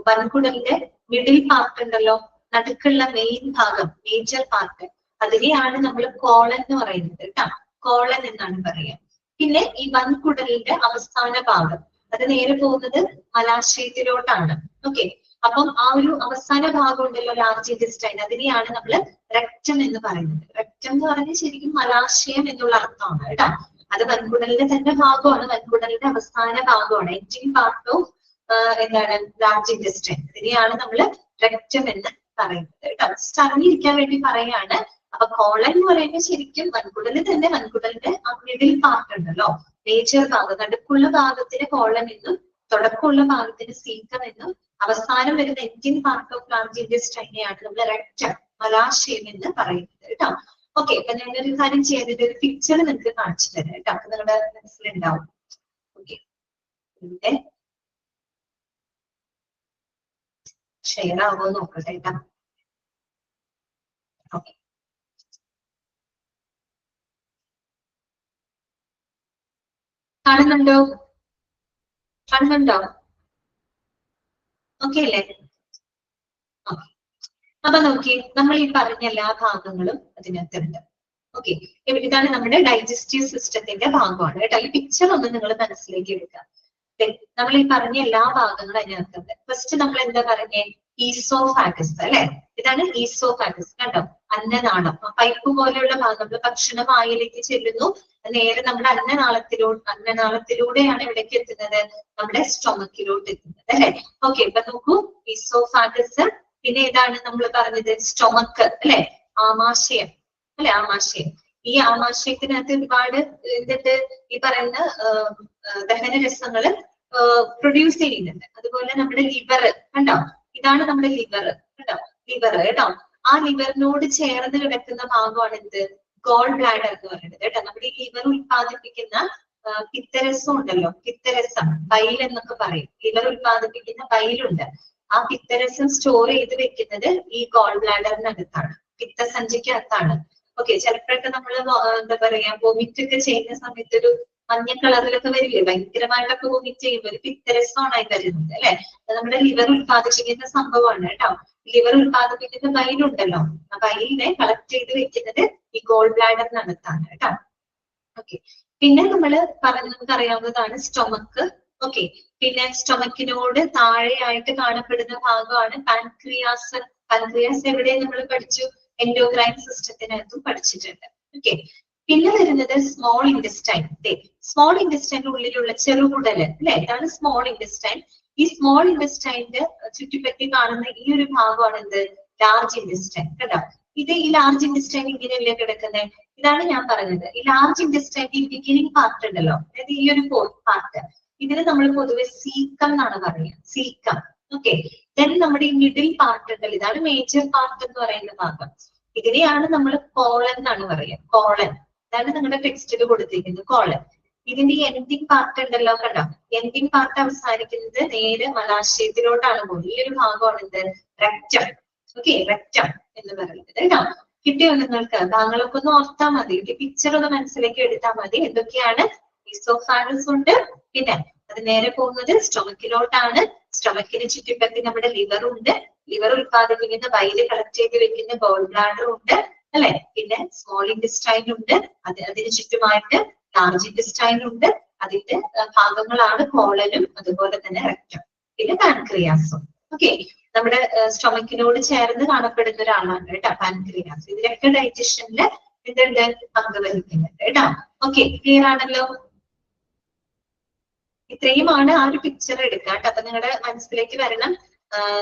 വൻകുടലിന്റെ മിഡിൽ പാർട്ട് ഉണ്ടല്ലോ, നടുക്കുള്ള മെയിൻ ഭാഗം, മേജർ പാർട്ട്, അതിനെയാണ് നമ്മൾ കോളൻ എന്ന് പറയുന്നത് കേട്ടോ. കോളൻ എന്നാണ് പറയുക. പിന്നെ ഈ വൻകുടലിന്റെ അവസാന ഭാഗം, അത് നേരെ പോകുന്നത് മലാശയത്തിലോട്ടാണ്. ഓക്കെ. അപ്പം ആ ഒരു അവസാന ഭാഗം ഉണ്ടല്ലോ, ലാർജ് ഇൻഡസ്റ്റൈൻ, അതിനെയാണ് നമ്മൾ റെക്റ്റം എന്ന് പറയുന്നത്. റെക്റ്റം എന്ന് പറഞ്ഞാൽ ശരിക്കും മലാശയം എന്നുള്ള അർത്ഥമാണ് കേട്ടോ. അത് വൻകുടലിന്റെ തന്നെ ഭാഗമാണ്, വൻകുടലിന്റെ അവസാന ഭാഗമാണ്, എൻഡിങ് പാർട്ട് ഓഫ് എന്താണ്, ലാർജ് ഇൻഡസ്റ്റൈൻ. ഇതിനെയാണ് നമ്മൾ റെക്റ്റം എന്ന് പറയുന്നത് കേട്ടോ. അറിഞ്ഞിരിക്കാൻ വേണ്ടി പറയാണ്. അപ്പൊ കോളൻ എന്ന് പറയുമ്പോൾ ശരിക്കും വൻകുടലിൽ തന്നെ, വൻകുടലിന്റെ ആ മിഡിൽ പാർട്ട് ഉണ്ടല്ലോ, മേജർ ഭാഗം, നടുക്കുള്ള ഭാഗത്തിന് കോളൻ എന്നും തുടക്കമുള്ള ഭാഗത്തിന് സീക്കം എന്നും അവസാനം വരുന്ന എൻഡിങ് പാർട്ട് ഓഫ് ലാർജ് ഇൻഡസ്റ്റൈനെയാണ് നമ്മൾ റെക്റ്റം, മലാശയം എന്ന് പറയുന്നത് കേട്ടോ. ഓക്കെ. അപ്പൊ ഞാനൊരു കാര്യം ചെയ്യാൻ, ഒരു പിക്ചർ നിങ്ങൾക്ക് കാണിച്ചു തരാം കേട്ടോ. അപ്പൊ നിങ്ങളുടെ മനസ്സിലുണ്ടാവും. ഓക്കെ. ഇവിടെ ഷെയർ ആവുമോ നോക്കട്ടെ കേട്ടോ. ഓക്കെ. കാണുന്നുണ്ടോ? ഓക്കെ അല്ലേ? ഓക്കെ. അപ്പൊ നോക്കി, നമ്മൾ ഈ പറഞ്ഞ എല്ലാ ഭാഗങ്ങളും അതിനകത്തുണ്ട്. ഓക്കെ. ഇതാണ് നമ്മുടെ ഡൈജസ്റ്റീവ് സിസ്റ്റത്തിന്റെ ഭാഗമാണ് കേട്ടോ. ഈ പിക്ചർ ഒന്ന് നിങ്ങൾ മനസ്സിലേക്ക് എടുക്കുക. നമ്മൾ ഈ പറഞ്ഞ എല്ലാ ഭാഗങ്ങളും അതിനകത്തുണ്ട്. ഫസ്റ്റ് നമ്മൾ എന്താ പറഞ്ഞേ? ഈസോഫാഗസ്, അല്ലെ? ഇതാണ് ഈസോഫാഗസ് കണ്ടോ, അന്നനാളം. പൈപ്പ് പോലെയുള്ള ഭാഗം, നമ്മൾ ഭക്ഷണം വായിലേക്ക് ചെല്ലുന്നു, നേരെ നമ്മുടെ അന്നനാളത്തിലൂടെയാണ് എവിടേക്ക് എത്തുന്നത്? നമ്മുടെ സ്റ്റൊമക്കിലോട്ട് എത്തുന്നത്, അല്ലെ? ഓക്കെ. ഇപ്പൊ നോക്കൂ, ഈസോഫാഗസ്. പിന്നെ ഏതാണ് നമ്മൾ പറഞ്ഞത്? സ്റ്റൊമക്ക്, അല്ലെ? ആമാശയം, അല്ലെ? ആമാശയം. ഈ ആമാശയത്തിനകത്ത് ഒരുപാട് എന്നിട്ട് ഈ പറയുന്ന ദഹനരസങ്ങള് പ്രൊഡ്യൂസ് ചെയ്യുന്നുണ്ട്. അതുപോലെ നമ്മുടെ ലിവർ കണ്ടോ, ഇതാണ് നമ്മുടെ ലിവർ കേട്ടോ. ലിവർ കേട്ടോ. ആ ലിവറിനോട് ചേർന്ന് കിടക്കുന്ന ഭാഗമാണ് എന്ത്? ഗോൾ ബ്ലാഡർ എന്ന് പറയുന്നത് കേട്ടോ. നമ്മുടെ ഈ ലിവർ ഉത്പാദിപ്പിക്കുന്ന പിത്തരസം ഉണ്ടല്ലോ, പിത്തരസം, ബൈൽ എന്നൊക്കെ പറയും. ലിവർ ഉത്പാദിപ്പിക്കുന്ന ബൈലുണ്ട്. ആ പിത്തരസം സ്റ്റോർ ചെയ്ത് വെക്കുന്നത് ഈ ഗോൾ ബ്ലാഡറിനകത്താണ്, പിത്തസഞ്ചിക്കകത്താണ്. ഓക്കെ. ചിലപ്പോഴൊക്കെ നമ്മൾ എന്താ പറയാ, വൊമിറ്റ് ഒക്കെ ചെയ്യുന്ന സമയത്ത് ഒരു മഞ്ഞ കളറിലൊക്കെ വരില്ലേ, ഭയങ്കരമായിട്ടൊക്കെ വൊമിറ്റ് ചെയ്യുമ്പോൾ ഒരു പിത്തരസമാണ് വരുന്നത്, അല്ലെ? നമ്മുടെ ലിവർ ഉത്പാദിപ്പിക്കുന്ന സംഭവമാണ് കേട്ടോ. ലിവർ ഉത്പാദിപ്പിക്കുന്ന ബൈലുണ്ടല്ലോ, ആ ബൈലിനെ കളക്ട് ചെയ്ത് വെക്കുന്നത് ഈ ഗോൾ ബ്ലാഡറിനകത്താണ് കേട്ടോ. ഓക്കെ. പിന്നെ നമുക്ക് അറിയാവുന്നതാണ് സ്റ്റൊമക്ക്. ഓക്കെ. പിന്നെ സ്റ്റൊമക്കിനോട് താഴെയായിട്ട് കാണപ്പെടുന്ന ഭാഗമാണ് പാൻക്രിയാസ്. പാൻക്രിയാസ് എവിടെ നമ്മൾ പഠിച്ചു? എൻഡോക്രൈൻ സിസ്റ്റത്തിനകത്തും പഠിച്ചിട്ടുണ്ട്. ഓക്കെ. പിന്നെ വരുന്നത് സ്മോൾ ഇൻഡസ്റ്റൈൻ. സ്മോൾ ഇൻഡസ്റ്റൈൻ്റെ ഉള്ളിലുള്ള ചെറുകുടല്, അല്ലെ? ഇതാണ് സ്മോൾ ഇൻഡസ്റ്റൈൻ. ഈ സ്മോൾ ഇൻഡസ്റ്റൈൻ്റെ ചുറ്റിപ്പറ്റി കാണുന്ന ഈ ഒരു ഭാഗമാണ് എന്ത്? ലാർജ് ഇൻഡസ്റ്റൈൻ കേട്ടോ. ഇത് ഈ ലാർജ് ഇൻഡസ്റ്റൈൻ ഇങ്ങനെയല്ലേ കിടക്കുന്നത്? ഇതാണ് ഞാൻ പറഞ്ഞത്. ഈ ലാർജ് ഇൻഡസ്റ്റൈൻ്റെ ബിഗിനിങ് പാർട്ട് ഉണ്ടല്ലോ, അതായത് ഈ ഒരു പാർട്ട്, ഇതിന് നമ്മൾ പൊതുവെ സീക്കം എന്നാണ് പറയുക. സീക്കം. ഓക്കെ. ദെൻ നമ്മുടെ ഈ മിഡിൽ പാർട്ട് ഉണ്ടല്ലോ, ഇതാണ് മേജർ പാർട്ട് എന്ന് പറയുന്ന ഭാഗം. ഇതിനെയാണ് നമ്മൾ കോളൻ എന്നാണ് പറയുക. കോളൻ. ഇതാണ് നിങ്ങളുടെ ടെക്സ്റ്റിൽ കൊടുത്തിരിക്കുന്നത്, കോളൻ. ഇതിന്റെ ഈ എൻഡിങ് പാർട്ട് ഉണ്ടല്ലോ കണ്ടോ, എൻഡിങ് പാർട്ട് അവസാനിക്കുന്നത് നേരെ മലാശയത്തിലോട്ടാണ് പോകുന്നത്. ഈ ഒരു ഭാഗമാണ് എന്ത്? റെക്റ്റം. ഓക്കെ. റെക്റ്റം എന്ന് പറയുന്നത് കേട്ടോ. കിട്ടിയോ നിങ്ങൾക്ക്? ഭാഗങ്ങളൊക്കെ ഒന്ന് ഓർത്താൽ മതി, പിക്ചർ ഒന്ന് മനസ്സിലേക്ക് എടുത്താൽ മതി. എന്തൊക്കെയാണ്? ഈസോഫാഗസ് ഉണ്ട്, പിന്നെ അത് നേരെ പോകുന്നത് സ്റ്റൊമക്കിലോട്ടാണ്. സ്റ്റൊമക്കിന് ചുറ്റിപ്പറ്റി നമ്മുടെ ലിവർ ഉണ്ട്. ലിവർ ഉത്പാദിപ്പിക്കുന്ന ബൈല് കളക്ട് ചെയ്ത് വെക്കുന്ന ഗോൾ ബ്ലാഡർ ഉണ്ട്, അല്ലെ? പിന്നെ സ്മോൾ ഇൻഡസ്റ്റൈൻ ഉണ്ട്, അതിന് ചുറ്റുമായിട്ട് ലാർജ് ഇൻഡസ്റ്റൈൻ ഉണ്ട്. അതിന്റെ ഭാഗങ്ങളാണ് കോളനും അതുപോലെ തന്നെ റെക്റ്റം, പിന്നെ പാൻക്രിയാസും. ഓക്കെ. നമ്മുടെ സ്റ്റൊമക്കിനോട് ചേർന്ന് കാണപ്പെടുന്ന ഒരാളാണ് കേട്ടോ പാൻക്രിയാസ്. ഇതിലൊക്കെ ഡൈജഷനില് എന്തുണ്ട്? പങ്ക് വഹിക്കുന്നുണ്ട് കേട്ടോ. ഓക്കെ. ക്ലിയർ ആണല്ലോ? ഇത്രയുമാണ് ആ ഒരു പിക്ചർ എടുക്കുക കേട്ടോ. അപ്പൊ നിങ്ങളുടെ മനസ്സിലേക്ക് വരണം,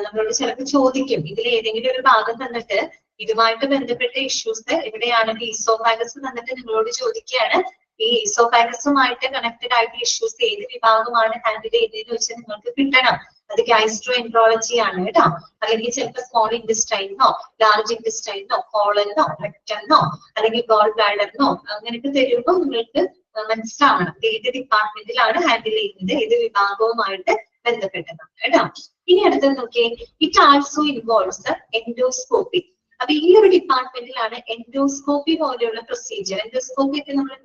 നമ്മളോട് ചിലപ്പോൾ ചോദിക്കും ഇതിൽ ഏതെങ്കിലും ഒരു ഭാഗം തന്നിട്ട് ഇതുമായിട്ട് ബന്ധപ്പെട്ട ഇഷ്യൂസ് എവിടെയാണെങ്കിൽ ഈസോഫാഗസ് തന്നിട്ട് നിങ്ങളോട് ചോദിക്കുകയാണ് ഈ ഈസോഫാഗസുമായിട്ട് കണക്റ്റഡ് ആയിട്ട് ഇഷ്യൂസ് ഏത് വിഭാഗമാണ് ഹാൻഡിൽ ചെയ്തതെന്ന് വെച്ചാൽ നിങ്ങൾക്ക് കിട്ടണം. അത് ഗാസ്ട്രോ എൻട്രോളജി ആണ് കേട്ടോ. അല്ലെങ്കിൽ ചിലപ്പോൾ സ്മോൾ ഇൻഡസ്റ്റൈനോ ലാർജ് ഇൻഡസ്റ്റൈനോ കോളനോ റെക്ടനോ അല്ലെങ്കിൽ ഗോൾ ബ്ലാഡറിനോ അങ്ങനെയൊക്കെ തരുമ്പോൾ നിങ്ങൾക്ക് മനസ്സിലാവണം ഏത് ഡിപ്പാർട്ട്മെന്റിലാണ് ഹാൻഡിൽ ചെയ്യുന്നത്, ഏത് വിഭാഗവുമായിട്ട് ബന്ധപ്പെട്ടതാണ് കേട്ടോ. ഇനി അടുത്തത് നോക്കിയേ, ഇറ്റ് ആൾസോ ഇൻവോൾവ്സ് എൻഡോസ്കോപ്പി. അപ്പൊ ഈ ഒരു ഡിപ്പാർട്ട്മെന്റിലാണ് എൻഡോസ്കോപ്പി പോലെയുള്ള പ്രൊസീജിയർ. എൻഡോസ്കോപ്പി ഒക്കെ നമ്മൾ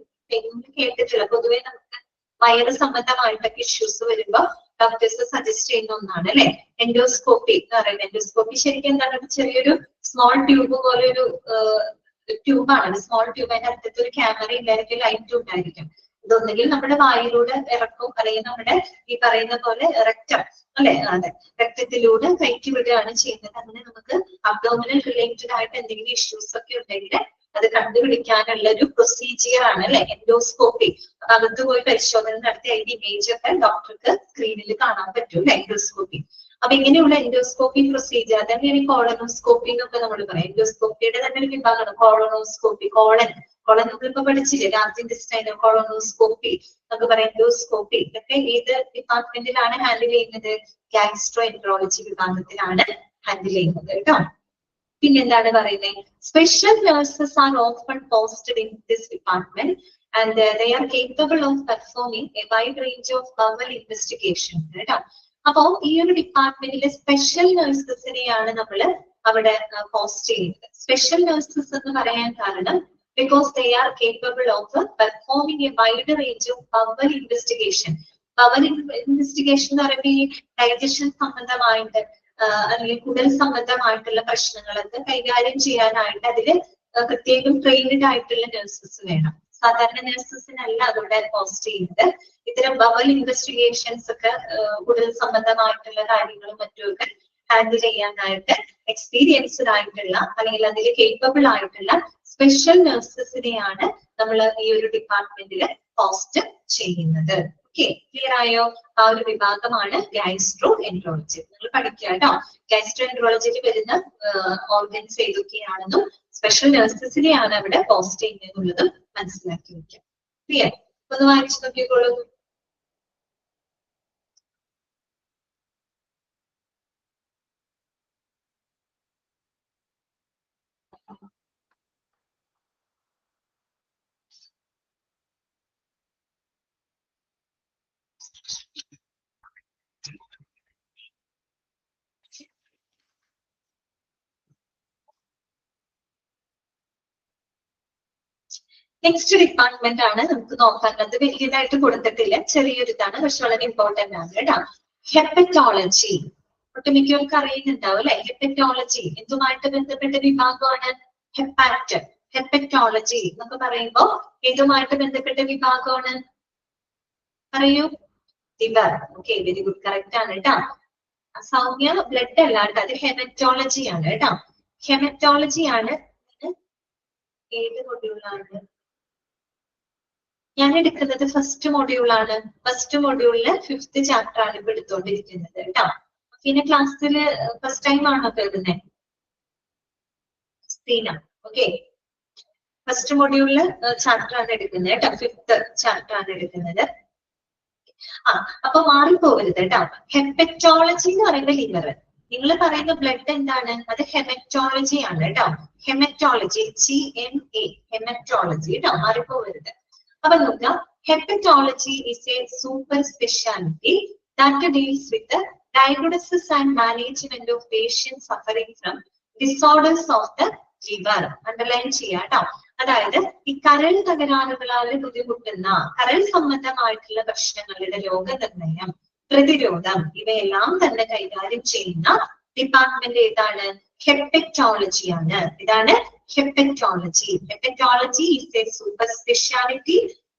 കേട്ടിട്ടില്ല. പൊതുവെ നമുക്ക് വയറ് സംബന്ധമായിട്ടൊക്കെ ഇഷ്യൂസ് വരുമ്പോ ഡോക്ടേഴ്സ് സജസ്റ്റ് ചെയ്യുന്ന ഒന്നാണ് അല്ലെ എൻഡോസ്കോപ്പി എന്ന് പറയുന്നത്. എൻഡോസ്കോപ്പി ശരിക്കും എന്താണ്, ചെറിയൊരു സ്മോൾ ട്യൂബ് പോലെ ഒരു ട്യൂബാണ്. സ്മോൾ ട്യൂബ്, അതിന്റെ അടുത്തത്തെ ഒരു ക്യാമറ ഉണ്ടായിരിക്കും, ലൈറ്റ് ഉണ്ടായിരിക്കും. ഇതൊന്നെങ്കിൽ നമ്മുടെ വായിലൂടെ ഇറക്കും, അല്ലെങ്കിൽ നമ്മുടെ ഈ പറയുന്ന പോലെ റെക്ടം അല്ലെ, അതെ രക്തത്തിലൂടെ കയറ്റി വിടുകയാണ് ചെയ്യുന്നത്. അങ്ങനെ നമുക്ക് അബ്ഡോമിനൽ റിലേറ്റഡ് ആയിട്ട് എന്തെങ്കിലും ഇഷ്യൂസ് ഒക്കെ ഉണ്ടെങ്കിൽ അത് കണ്ടുപിടിക്കാനുള്ള ഒരു പ്രൊസീജിയർ ആണ് അല്ലെ എൻഡോസ്കോപ്പി. അകത്ത് പോയി പരിശോധന നടത്തി അതിന്റെ ഇമേജ് ഒക്കെ ഡോക്ടർക്ക് സ്ക്രീനിൽ കാണാൻ പറ്റും എൻഡോസ്കോപ്പി. അപ്പൊ ഇങ്ങനെയുള്ള എൻഡോസ്കോപ്പി പ്രൊസീജിയർ അതന്നെയാണ് കോളനോസ്കോപ്പി എന്നൊക്കെ നമ്മൾ പറയാം. എൻഡോസ്കോപ്പിയുടെ തന്നെ ഒരു വിഭാഗമാണ് കോളനോസ്കോപ്പി. കോളൻ നമ്മളിപ്പോ പഠിച്ചില്ലേ, ലാർജ് ഇൻഡസ്റ്റൈനോ കോളനോസ്കോപ്പി എന്നൊക്കെ പറയാം. എൻഡോസ്കോപ്പി ഇതൊക്കെ ഏത് ഡിപ്പാർട്ട്മെന്റിലാണ് ഹാൻഡിൽ ചെയ്യുന്നത്? ഗാസ്ട്രോ എൻട്രോളജി വിഭാഗത്തിലാണ് ഹാൻഡിൽ ചെയ്യുന്നത് കേട്ടോ. പിന്നെന്താണ് പറയുന്നത്, special nurses are often posted in this department and they are capable of performing a wide range of bowel investigation കേട്ടോ. അപ്പോ ഈ ഒരു ഡിപ്പാർട്ട്മെന്റിലെ സ്പെഷ്യൽ നഴ്സസിനെയാണ് നമ്മൾ അവിടെ പോസ്റ്റ് ചെയ്യുന്നത്. സ്പെഷ്യൽ നഴ്സസ് എന്ന് പറയാൻ കാരണം because they are capable of performing a wide range of bowel investigation. Bowel investigation എന്ന് പറയുമ്പോൾ ഈ ഡൈജഷൻ സംബന്ധമായിട്ട് അല്ലെങ്കിൽ കുടൽ സംബന്ധമായിട്ടുള്ള പ്രശ്നങ്ങളൊക്കെ കൈകാര്യം ചെയ്യാനായിട്ട് അതില് പ്രത്യേകം ട്രെയിൻഡ് ആയിട്ടുള്ള നഴ്സസ് വേണം. സാധാരണ നഴ്സസിനല്ല അതോടെ പോസ്റ്റ് ചെയ്യുന്നത്. ഇത്തരം ബവൽ ഇൻവെസ്റ്റിഗേഷൻസ് ഒക്കെ കുടൽ സംബന്ധമായിട്ടുള്ള കാര്യങ്ങളും മറ്റുമൊക്കെ ഹാൻഡിൽ ചെയ്യാനായിട്ട് എക്സ്പീരിയൻസ്ഡ് ആയിട്ടുള്ള അല്ലെങ്കിൽ അതിൽ കേപ്പബിൾ ആയിട്ടുള്ള സ്പെഷ്യൽ നഴ്സസിനെയാണ് നമ്മൾ ഈ ഒരു ഡിപ്പാർട്ട്മെന്റിൽ പോസ്റ്റ് ചെയ്യുന്നത്. ഓക്കെ, ക്ലിയർ ആയോ? ആ ഒരു വിഭാഗമാണ് ഗാസ്ട്രോ എൻട്രോളജി. നിങ്ങൾ പഠിക്കുക കേട്ടോ. ഗാസ്ട്രോ എൻട്രോളജിയിൽ വരുന്ന ഓർഗൻസ് ഏതൊക്കെയാണെന്നും സ്പെഷ്യൽ നഴ്സസിനെയാണ് അവിടെ പോസ്റ്റ് ചെയ്യുന്നതെന്നുള്ളതും മനസ്സിലാക്കി വെക്കാം. ക്ലിയർ? ഒന്ന് വായിച്ചു നോക്കിക്കോളൂ. നെക്സ്റ്റ് ഡിപ്പാർട്ട്മെന്റ് ആണ് നമുക്ക് നോക്കാനുള്ളത്. വലിയതായിട്ട് കൊടുത്തിട്ടില്ല, ചെറിയൊരു ഇതാണ്, പക്ഷെ വളരെ ഇമ്പോർട്ടന്റ് ആണ് കേട്ടോ. ഹെപ്പറ്റോളജി ഒട്ടുമിക്കവർക്ക് അറിയുന്നുണ്ടാവും അല്ലെ. ഹെപ്പറ്റോളജി എന്തുമായിട്ട് ബന്ധപ്പെട്ട വിഭാഗമാണ്? ഹെപ്പറ്റോളജി എന്നൊക്കെ പറയുമ്പോ ഏതുമായിട്ട് ബന്ധപ്പെട്ട വിഭാഗമാണ്? പറയൂ. Liver. Okay, very good, correct ആണ് കേട്ടോ. സൗമ്യ ബ്ലഡ് അല്ലാണ്ട് അത് ഹെമറ്റോളജി ആണ് കേട്ടോ. ഹെമറ്റോളജി ആണ്. ഏത് മൊഡ്യൂളാണ് ഞാൻ എടുക്കുന്നത്? ഫസ്റ്റ് മൊഡ്യൂളാണ്. ഫസ്റ്റ് മൊഡ്യൂളില് 5th ചാപ്റ്റർ ആണ് ഇപ്പൊ എടുത്തോണ്ടിരിക്കുന്നത് കേട്ടോ. പിന്നെ ക്ലാസ്സിൽ ഫസ്റ്റ് ടൈം ആണോ കേൾക്കുന്നത്? ഓക്കെ, ഫസ്റ്റ് മൊഡ്യൂളില് ചാപ്റ്റർ ആണ് എടുക്കുന്നത് കേട്ടോ. 5th ചാപ്റ്റർ ആണ് എടുക്കുന്നത്. അപ്പൊ മാറിപ്പോകരുത് കേട്ടോ. ഹെപ്പറ്റോളജി എന്ന് പറയുമ്പോൾ ലിവർ. നിങ്ങൾ പറയുന്ന ബ്ലഡ് എന്താണ്? അത് ഹെമറ്റോളജി ആണ് കേട്ടോ. ഹെമറ്റോളജി, GMA, ഹെമറ്റോളജി കേട്ടോ, മാറിപ്പോകരുത്. അപ്പൊ നോക്കാം, hepatology is a super specialty that deals with the diagnosis and management of patients suffering from disorders of the liver. Underline ചെയ്യാം കേട്ടോ. അതായത് ഈ കരൾ തകരാറുകളാൽ ബുദ്ധിമുട്ടുന്ന കരൾ സംബന്ധമായിട്ടുള്ള പ്രശ്നങ്ങളുടെ രോഗനിർണയം, പ്രതിരോധം ഇവയെല്ലാം തന്നെ കൈകാര്യം ചെയ്യുന്ന ഡിപ്പാർട്ട്മെന്റ് ഏതാണ്? ഹെപ്പറ്റോളജി ആണ്. ഇതാണ് hepatology. Hepatology is a super specialty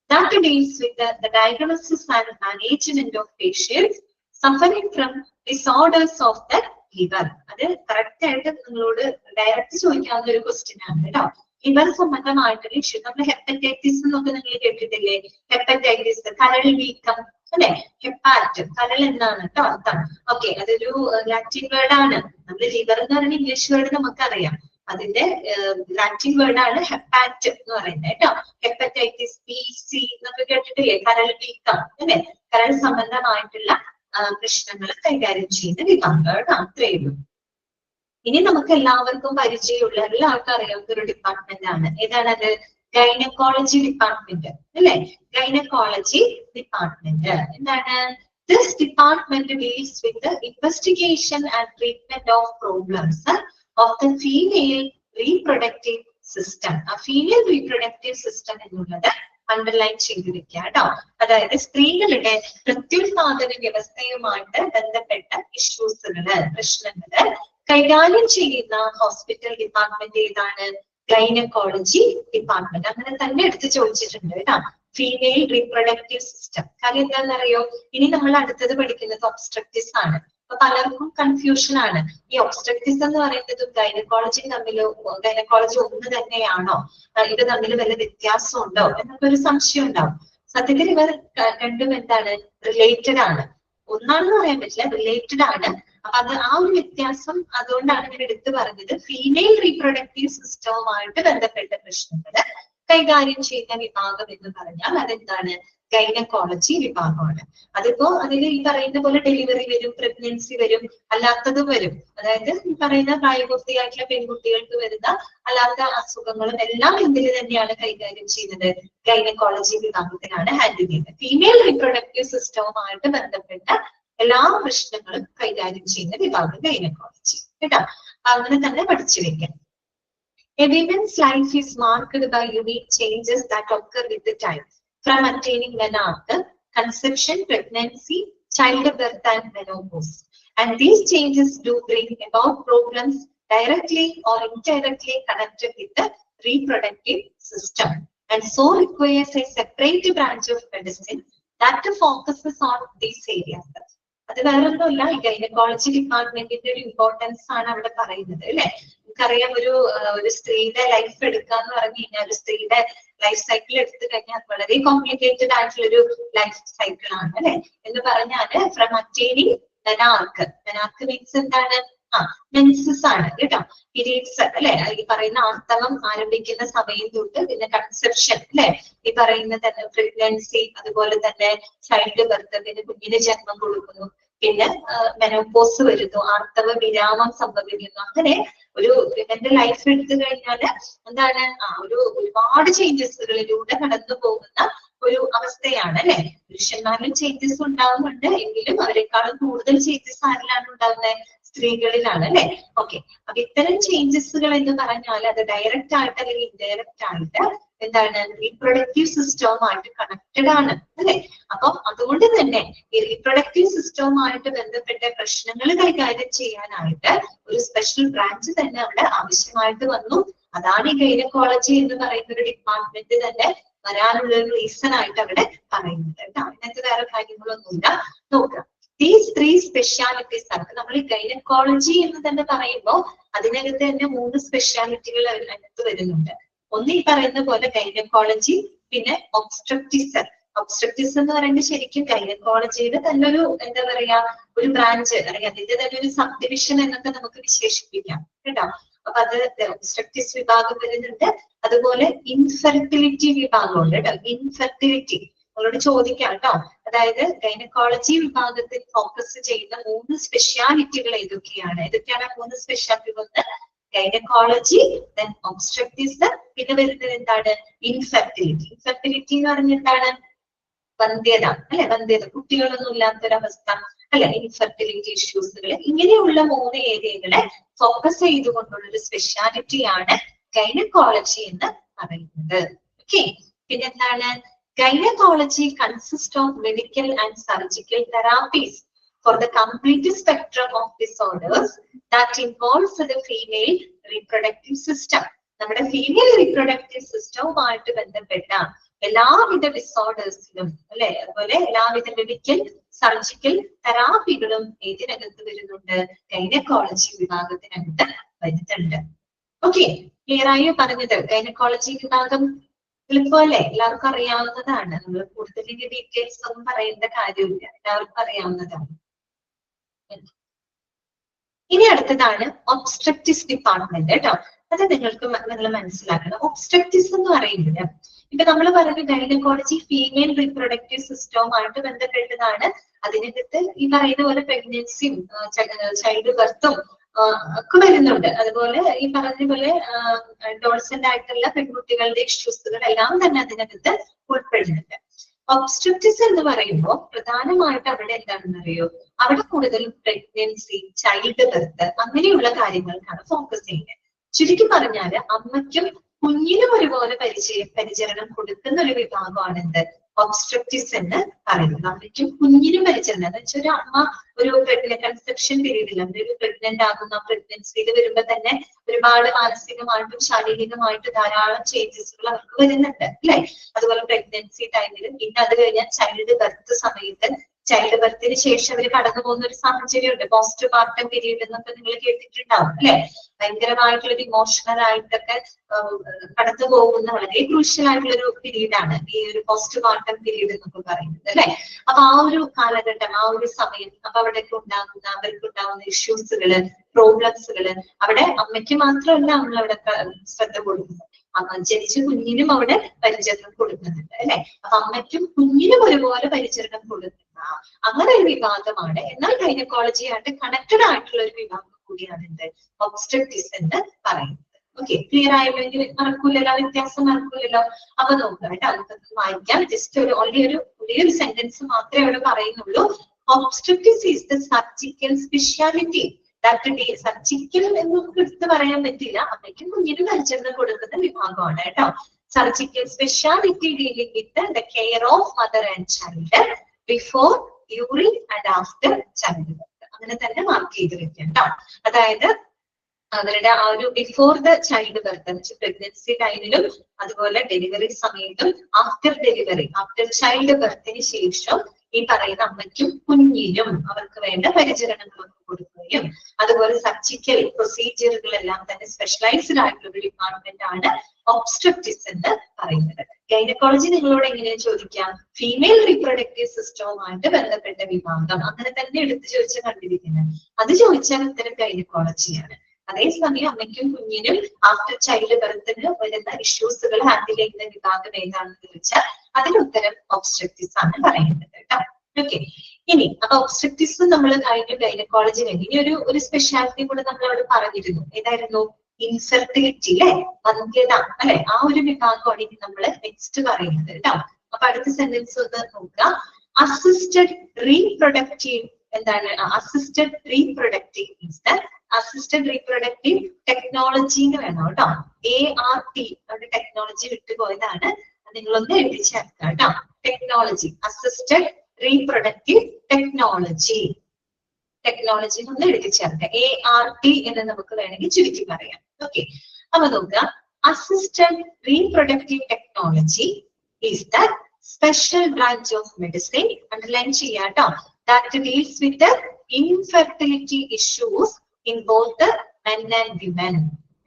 that deals with the diagnosis and management of patients suffering from disorders of the liver. അത് കറക്റ്റ് ആയിട്ട് നിങ്ങളോട് ഡയറക്റ്റ് ചോദിക്കാവുന്ന ഒരു ക്വസ്റ്റ്യൻ ആണ് കേട്ടോ. ലിവർ സംബന്ധമായിട്ടുള്ള ഇഷ്യൂ. നമ്മൾ ഹെപ്പറ്റൈറ്റിസ് എന്നൊക്കെ നിങ്ങൾ കേട്ടിട്ടില്ലേ? ഹെപ്പറ്റൈറ്റിസ്, കരൾ വീക്കം, അല്ലെ? ഹെപ്പാറ്റ് കരൾ എന്നാണ് കേട്ടോ അർത്ഥം. ഓക്കെ, അതൊരു ലാറ്റിൻ വേർഡ് ആണ്. നമ്മൾ ലിവർ എന്ന് പറയുന്ന ഇംഗ്ലീഷ് വേർഡ് നമുക്കറിയാം. അതിന്റെ ലാറ്റിൻ വേർഡ് ആണ് ഹെപ്പാറ്റ് എന്ന് പറയുന്നത് കേട്ടോ. ഹെപ്പറ്റൈറ്റിസ് ബി, സി എന്നൊക്കെ കേട്ടിട്ടില്ലേ? കരൾ വീക്കം അല്ലെ? കരൾ സംബന്ധമായിട്ടുള്ള പ്രശ്നങ്ങൾ കൈകാര്യം ചെയ്യുന്ന വിഭാഗം അത്രയേ ഉള്ളൂ. ഇനി നമുക്ക് എല്ലാവർക്കും പരിചയമുള്ള എല്ലാവർക്കും അറിയാവുന്ന ഒരു ഡിപ്പാർട്ട്മെന്റ് ആണ്. ഏതാണത്? ഗൈനക്കോളജി ഡിപ്പാർട്ട്മെന്റ് അല്ലെ? ഗൈനക്കോളജി ഡിപ്പാർട്ട്മെന്റ് എന്താണ്? This department deals with the investigation and treatment of problems of the female reproductive system. ആ ഫീമെയിൽ റീപ്രൊഡക്റ്റീവ് സിസ്റ്റം എന്നുള്ളത് അണ്ടർലൈൻ ചെയ്ത് വെക്കുക കേട്ടോ. അതായത് സ്ത്രീകളുടെ പ്രത്യുൽപാദന വ്യവസ്ഥയുമായിട്ട് ബന്ധപ്പെട്ട ഇഷ്യൂസുകള്, പ്രശ്നങ്ങള് കൈകാര്യം ചെയ്യുന്ന ഹോസ്പിറ്റൽ ഡിപ്പാർട്ട്മെന്റ് ഏതാണ്? Gynaecology department. അങ്ങനെ തന്നെ എടുത്ത് ചോദിച്ചിട്ടുണ്ട് കേട്ടോ. Female reproductive system. കാര്യം എന്താണെന്നറിയോ? ഇനി നമ്മൾ അടുത്തത് പഠിക്കുന്നത് ഒബ്സ്ട്രക്റ്റിസ് ആണ്. അപ്പൊ പലർക്കും കൺഫ്യൂഷൻ ആണ്. ഈ ഒബ്സ്ട്രക്റ്റിസ് എന്ന് പറയുന്നതും ഗൈനക്കോളജിയും തമ്മിലോ, ഗൈനക്കോളജി ഒന്ന് തന്നെയാണോ, ഇത് തമ്മിൽ വല്ല വ്യത്യാസം ഉണ്ടോ എന്നൊക്കെ ഒരു സംശയം ഉണ്ടാവും. സത്യത്തിൽ ഇവർ രണ്ടും എന്താണ്? റിലേറ്റഡ് ആണ്. ഒന്നാണെന്ന് പറയാൻ പറ്റില്ല, റിലേറ്റഡ് ആണ്. അപ്പൊ അത് ആ ഒരു വ്യത്യാസം അതുകൊണ്ടാണ് ഞാൻ എടുത്തു പറഞ്ഞത്. ഫീമെയിൽ റീപ്രൊഡക്റ്റീവ് സിസ്റ്റവുമായിട്ട് ബന്ധപ്പെട്ട പ്രശ്നങ്ങൾ കൈകാര്യം ചെയ്യുന്ന വിഭാഗം എന്ന് പറഞ്ഞാൽ അതെന്താണ്? ഗൈനക്കോളജി വിഭാഗമാണ്. അതിപ്പോ അതിൽ ഈ പറയുന്ന പോലെ ഡെലിവറി വരും, പ്രഗ്നൻസി വരും, അല്ലാത്തതും വരും. അതായത് ഈ പറയുന്ന പ്രായപൂർത്തിയായിട്ടുള്ള പെൺകുട്ടികൾക്ക് വരുന്ന അല്ലാത്ത അസുഖങ്ങളും എല്ലാം എന്തിൽ തന്നെയാണ് കൈകാര്യം ചെയ്യുന്നത്? ഗൈനക്കോളജി വിഭാഗത്തിലാണ് ഹാൻഡിൽ ചെയ്യുന്നത്. ഫീമെയിൽ റീപ്രൊഡക്റ്റീവ് സിസ്റ്റവുമായിട്ട് ബന്ധപ്പെട്ട എല്ലാ പ്രശ്നങ്ങളും കൈകാര്യം ചെയ്യുന്ന വിഭാഗം ഗൈനക്കോളജി കേട്ടോ. അങ്ങനെ തന്നെ പഠിച്ചു വെക്കാം. A woman's life is marked by unique changes that occur with the time, from attaining menarche, conception, pregnancy, childbirth, and menopause. And these changes do bring about problems directly or indirectly connected with the reproductive system, and so requires a separate branch of medicine that focuses on these areas. അത് വേറൊന്നുമില്ല, ഈ ഗൈനക്കോളജി ഡിപ്പാർട്ട്മെന്റിന്റെ ഒരു ഇമ്പോർട്ടൻസ് ആണ് അവിടെ പറയുന്നത് അല്ലെ? നമുക്കറിയാം, ഒരു സ്ത്രീയുടെ ലൈഫ് എടുക്കുക എന്ന് പറഞ്ഞു കഴിഞ്ഞാൽ, ഒരു സ്ത്രീയുടെ ലൈഫ് സൈക്കിൾ എടുത്തു കഴിഞ്ഞാൽ വളരെ കോംപ്ലിക്കേറ്റഡ് ആയിട്ടുള്ള ഒരു ലൈഫ് സൈക്കിൾ ആണ് അല്ലെ? എന്ന് പറഞ്ഞാല് from attaining menarche. Menarche means എന്താണ്? മെൻസസ് ആണ് കേട്ടോ. പീരീഡ്സ് അല്ലെ? ഈ പറയുന്ന ആർത്തവം ആരംഭിക്കുന്ന സമയം തൊട്ട് പിന്നെ കൺസെപ്ഷൻ അല്ലെ? ഈ പറയുന്ന തന്നെ പ്രഗ്നൻസി, അതുപോലെ തന്നെ ചൈൽഡ് ബർത്ത്, പിന്നെ കുഞ്ഞിന് ജന്മം കൊടുക്കുന്നു, പിന്നെ മെനോപോസ് വരുന്നു, ആർത്തവ വിരാമം സംഭവിക്കുന്നു. അങ്ങനെ ഒരു വിമന്റെ ലൈഫ് എടുത്തു കഴിഞ്ഞാല് എന്താണ്? ഒരുപാട് ചേഞ്ചസുകളിലൂടെ കടന്നു പോകുന്ന ഒരു അവസ്ഥയാണ് അല്ലെ? പുരുഷന്മാരിലും ചേഞ്ചസ് ഉണ്ടാവുന്നുണ്ട്, എങ്കിലും അവരെക്കാളും കൂടുതൽ ചേഞ്ചസ് ആരിലാണ് ഉണ്ടാകുന്നത്? സ്ത്രീകളിലാണ് അല്ലെ? ഓക്കെ, അപ്പൊ ഇത്തരം ചേഞ്ചസുകൾ എന്ന് പറഞ്ഞാൽ അത് ഡയറക്റ്റ് ആയിട്ട് അല്ലെങ്കിൽ ഇൻഡയറക്റ്റ് ആയിട്ട് എന്താണ്? റീപ്രൊഡക്റ്റീവ് സിസ്റ്റവുമായിട്ട് കണക്റ്റഡ് ആണ് അല്ലെ? അപ്പം അതുകൊണ്ട് തന്നെ ഈ റീപ്രൊഡക്റ്റീവ് സിസ്റ്റവുമായിട്ട് ബന്ധപ്പെട്ട പ്രശ്നങ്ങൾ കൈകാര്യം ചെയ്യാനായിട്ട് ഒരു സ്പെഷ്യൽ ബ്രാഞ്ച് തന്നെ അവിടെ ആവശ്യമായിട്ട് വന്നു. അതാണ് ഈ ഗൈനക്കോളജി എന്ന് പറയുന്ന ഒരു ഡിപ്പാർട്ട്മെന്റ് തന്നെ വരാനുള്ള ഒരു റീസൺ ആയിട്ട് അവിടെ പറയുന്നത് കേട്ടോ. അതിനകത്ത് വേറെ കാര്യങ്ങളൊന്നുമില്ല. നോക്കാം, these three specialities ആണ്. നമ്മൾ ഈ ഗൈനക്കോളജി എന്ന് തന്നെ പറയുമ്പോൾ അതിനകത്ത് തന്നെ 3 സ്പെഷ്യാലിറ്റികൾ അതിനകത്ത് വരുന്നുണ്ട്. ഒന്ന് ഈ പറയുന്ന പോലെ ഗൈനക്കോളജി, പിന്നെ ഒബ്സ്ട്രക്റ്റിസ്. ഒബ്സ്ട്രക്റ്റിസ് എന്ന് പറയുന്നത് ശരിക്കും ഗൈനക്കോളജിയുടെ തന്നെ ഒരു എന്താ പറയാ, ഒരു ബ്രാഞ്ച് അല്ലെങ്കിൽ അതിന്റെ തന്നെ ഒരു സബ് ഡിവിഷൻ എന്നൊക്കെ നമുക്ക് വിശേഷിപ്പിക്കാം കേട്ടോ. അപ്പൊ അത് ഒബ്സ്ട്രക്റ്റിസ് വിഭാഗം വരുന്നുണ്ട്. അതുപോലെ ഇൻഫെർട്ടിലിറ്റി വിഭാഗമുണ്ട് കേട്ടോ. ഇൻഫെർട്ടിലിറ്റി നമ്മളോട് ചോദിക്കാം കേട്ടോ. അതായത് ഗൈനക്കോളജി വിഭാഗത്തിൽ ഫോക്കസ് ചെയ്യുന്ന 3 സ്പെഷ്യാലിറ്റികൾ ഏതൊക്കെയാണ്? ഏതൊക്കെയാണ് 3 സ്പെഷ്യാലിറ്റികൾ? ഒന്ന് ഗൈനക്കോളജി, ദെൻ ഒബ്സ്ട്രക്റ്റിസ്, പിന്നെ വരുന്നത് എന്താണ്? ഇൻഫെർട്ടിലിറ്റി. ഇൻഫെർട്ടിലിറ്റി എന്ന് പറഞ്ഞാൽ എന്താണ്? വന്ധ്യത അല്ലെ? വന്ധ്യത, കുട്ടികളൊന്നും ഇല്ലാത്തൊരവസ്ഥ അല്ലെ? ഇൻഫെർട്ടിലിറ്റി ഇഷ്യൂസുകൾ. ഇങ്ങനെയുള്ള 3 ഏരിയകളെ ഫോക്കസ് ചെയ്തുകൊണ്ടുള്ള ഒരു സ്പെഷ്യാലിറ്റിയാണ് ഗൈനക്കോളജി എന്ന് പറയുന്നത്. ഓക്കെ, പിന്നെന്താണ്? Gynecology consists of medical and surgical therapies for the complete spectrum of disorders that involves the female reproductive system. നമ്മുടെ ഫീമെയിൽ റീപ്രൊഡക്റ്റീവ് സിസ്റ്റവുമായിട്ട് ബന്ധപ്പെട്ട എല്ലാവിധ ഡിസോർഡേഴ്സിലും അല്ലെ, അതുപോലെ എല്ലാവിധ മെഡിക്കൽ സർജിക്കൽ തെറാപ്പികളും ഇതിനകത്ത് വരുന്നുണ്ട്, ഗൈനക്കോളജി വിഭാഗത്തിനകത്ത് വരുന്നുണ്ട്. ഓക്കെ, ക്ലിയർ ആയോ പറഞ്ഞത്? ഗൈനക്കോളജി വിഭാഗം എളുപ്പമല്ലേ? എല്ലാവർക്കും അറിയാവുന്നതാണ്. നമ്മൾ കൂടുതൽ ഡീറ്റെയിൽസ് ഒന്നും പറയേണ്ട കാര്യമില്ല, എല്ലാവർക്കും അറിയാവുന്നതാണ്. ഇനി അടുത്തതാണ് ഒബ്സ്ട്രക്റ്റിസ് ഡിപ്പാർട്ട്മെന്റ് കേട്ടോ. അത് നിങ്ങൾക്ക് നിങ്ങൾ മനസ്സിലാക്കണം. ഒബ്സ്ട്രക്റ്റിസ് എന്ന് പറയുന്നത് ഇപ്പൊ നമ്മൾ പറഞ്ഞ ഗൈനക്കോളജി ഫീമെയിൽ റീപ്രൊഡക്റ്റീവ് സിസ്റ്റവുമായിട്ട് ബന്ധപ്പെട്ടതാണ്. അതിനകത്ത് ഈ പറയുന്ന പോലെ പ്രഗ്നൻസിയും ചൈൽഡ് ബർത്തും ഒക്കെ വരുന്നുണ്ട്. അതുപോലെ ഈ പറഞ്ഞ പോലെ അഡോളസന്റ് ആയിട്ടുള്ള പെൺകുട്ടികളുടെ ഇഷ്യൂസുകൾ എല്ലാം തന്നെ അതിനകത്ത് ഉൾപ്പെടുന്നുണ്ട്. ഒബ്സ്ട്രക്റ്റിസ് എന്ന് പറയുമ്പോൾ പ്രധാനമായിട്ട് അവിടെ എന്താണെന്ന് അറിയോ, അവിടെ കൂടുതലും പ്രഗ്നൻസി, ചൈൽഡ് ബർത്ത് അങ്ങനെയുള്ള കാര്യങ്ങൾക്കാണ് ഫോക്കസ് ചെയ്യുന്നത്. ചുരുക്കി പറഞ്ഞാല് അമ്മയ്ക്കും കുഞ്ഞിനും ഒരുപോലെ പരിചരണം കൊടുക്കുന്ന ഒരു വിഭാഗമാണ് എന്ത്, ഒബ്സ്ട്രക്റ്റിസ് എന്ന് പറയുന്നത്. അമ്മയ്ക്കും കുഞ്ഞിനും പരിചരണം എന്ന് വെച്ചാൽ ഒരു അമ്മ ഒരു കൺസെപ്ഷൻ പീരീഡിൽ ഒരു പ്രഗ്നന്റ് ആകുന്ന പ്രഗ്നൻസിയിൽ വരുമ്പോ തന്നെ ഒരുപാട് മാനസികമായിട്ടും ശാരീരികമായിട്ടും ധാരാളം ചേഞ്ചസുകൾ അവർക്ക് വരുന്നുണ്ട് അല്ലെ. അതുപോലെ പ്രഗ്നൻസി ടൈമിലും പിന്നെ അത് കഴിഞ്ഞാൽ ചൈൽഡ് ബർത്ത് സമയത്ത്, ചൈൽഡ് ബർത്തിന് ശേഷം അവർ കടന്നു പോകുന്ന ഒരു സാഹചര്യമുണ്ട്, പോസ്റ്റ് പാർട്ടം പീരീഡ് എന്നൊക്കെ നിങ്ങൾ കേട്ടിട്ടുണ്ടാവും അല്ലെ. ഭയങ്കരമായിട്ടുള്ള ഒരു ഇമോഷണൽ ആയിട്ടൊക്കെ കടന്നു പോകുന്ന വളരെ ക്രൂഷ്യൽ ആയിട്ടുള്ള ഒരു പീരീഡാണ് ഈ ഒരു പോസ്റ്റ് പാർട്ടം പീരീഡ് എന്നൊക്കെ പറയുന്നത് അല്ലെ. അപ്പൊ ആ ഒരു കാലഘട്ടം, ആ ഒരു സമയം, അപ്പൊ അവിടേക്ക് അവർക്കുണ്ടാകുന്ന ഇഷ്യൂസുകള്, പ്രോബ്ലംസുകള് അവിടെ അമ്മയ്ക്ക് മാത്രമല്ല നമ്മളവിടെ ശ്രദ്ധ കൊടുക്കുന്നത്, ജനിച്ച കുഞ്ഞിനും അവിടെ പരിചരണം കൊടുക്കുന്നുണ്ട് അല്ലെ. അപ്പൊ അമ്മയ്ക്കും കുഞ്ഞിനും ഒരുപോലെ പരിചരണം കൊടുക്കുന്ന അങ്ങനെ ഒരു വിഭാഗമാണ്. എന്നാൽ ഗൈനക്കോളജി ആയിട്ട് കണക്റ്റഡ് ആയിട്ടുള്ള ഒരു വിഭാഗം കൂടിയാണ് എന്ത്, ഒബ്സ്ട്രക്റ്റിസ് എന്ന് പറയുന്നത്. ഓക്കെ, ക്ലിയർ ആയില്ലെങ്കിൽ മറക്കൂലല്ലോ, വ്യത്യാസം മറക്കൂലല്ലോ. അപ്പൊ നോക്കുക കേട്ടോ, അതൊക്കെ വായിക്കാം. ജസ്റ്റ് ഒരു സെന്റൻസ് മാത്രമേ അവിടെ പറയുന്നുള്ളൂ. Obstetrics is the surgical speciality. Surgical എന്ന് നമുക്ക് എടുത്ത് പറയാൻ പറ്റില്ല, അമ്മയ്ക്കും കുഞ്ഞിനും പരിചരണം കൊടുക്കുന്ന വിഭാഗമാണ് കേട്ടോ. Surgical speciality dealing with the care of mother and child before, during and after child birth. അങ്ങനെ തന്നെ മാർക്ക് ചെയ്ത് വെക്കാം കേട്ടോ. അതായത് അവരുടെ ആ ഒരു ബിഫോർ ദ ചൈൽഡ് ബർത്ത് എന്ന് വെച്ചാൽ പ്രഗ്നൻസി ടൈമിലും അതുപോലെ ഡെലിവറി സമയത്തും ആഫ്റ്റർ ഡെലിവറി, ആഫ്റ്റർ ചൈൽഡ് ബർത്തിന് ശേഷം ഈ പറയുന്ന അമ്മയ്ക്കും കുഞ്ഞിനും അവർക്ക് വേണ്ട പരിചരണങ്ങളൊക്കെ കൊടുക്കുകയും അതുപോലെ സർജിക്കൽ പ്രൊസീജിയറുകളെല്ലാം തന്നെ സ്പെഷ്യലൈസ്ഡ് ആയിട്ടുള്ള ഒരു ഡിപ്പാർട്ട്മെന്റ് ആണ് ഒബ്സ്ട്രക്റ്റിസ് എന്ന് പറയുന്നത്. ഗൈനക്കോളജി നിങ്ങളോട് എങ്ങനെയാ ചോദിക്കാം, ഫീമെയിൽ റീപ്രൊഡക്റ്റീവ് സിസ്റ്റവുമായിട്ട് ബന്ധപ്പെട്ട വിഭാഗം അങ്ങനെ തന്നെ എടുത്തു ചോദിച്ചാൽ കണ്ടിരിക്കുന്നത്. അത് ചോദിച്ചാൽ ഉത്തരം ഗൈനക്കോളജിയാണ്. അതേസമയം അമ്മയ്ക്കും കുഞ്ഞിനും ആഫ്റ്റർ ചൈൽഡ് ബർത്തിന് വരുന്ന ഇഷ്യൂസുകൾ ഹാൻഡിൽ ചെയ്യുന്ന വിഭാഗം ഏതാണെന്ന് ചോദിച്ചാൽ അതിന് ഉത്തരം ഒബ്സ്ട്രക്റ്റിസ് ആണ് പറയുന്നത് കേട്ടോ. ഓക്കെ, ഇനി അപ്പൊ ഒബ്സ്ട്രക്റ്റിസ് നമ്മൾ കഴിഞ്ഞ ഗൈനക്കോളജി കഴിഞ്ഞ് ഇനി ഒരു സ്പെഷ്യാലിറ്റി കൂടെ നമ്മൾ അവിടെ പറഞ്ഞിരുന്നു. ഏതായിരുന്നു? ഇൻഫെർട്ടിലിറ്റി അല്ലെ, വന്ധ്യത അല്ലെ. ആ ഒരു വിഭാഗമാണ് ഇനി നമ്മൾ നെക്സ്റ്റ് പറയുന്നത് കേട്ടോ. അപ്പൊ അടുത്ത സെന്റൻസ് ഒന്ന് നോക്കുക. അസിസ്റ്റഡ് റീപ്രൊഡക്റ്റീവ് എന്താണ്? Assisted reproductive means the assisted reproductive technology എന്ന് വേണം കേട്ടോ. ART അവിടെ ടെക്നോളജി വിട്ടുപോയതാണ്, നിങ്ങളൊന്ന് എഴുതി ചേർക്കുക കേട്ടോ. Technology, assisted reproductive technology, technology ഒന്ന് എഴുതി ചേർക്കുക. ART എന്ന് നമുക്ക് വേണമെങ്കിൽ ചുരുക്കി പറയാം. ഓക്കെ, അപ്പൊ നോക്കുക. Assisted reproductive technology is the special branch of medicine, underline ചെയ്യാട്ടോ, that deals with the infertility issues in both the men and women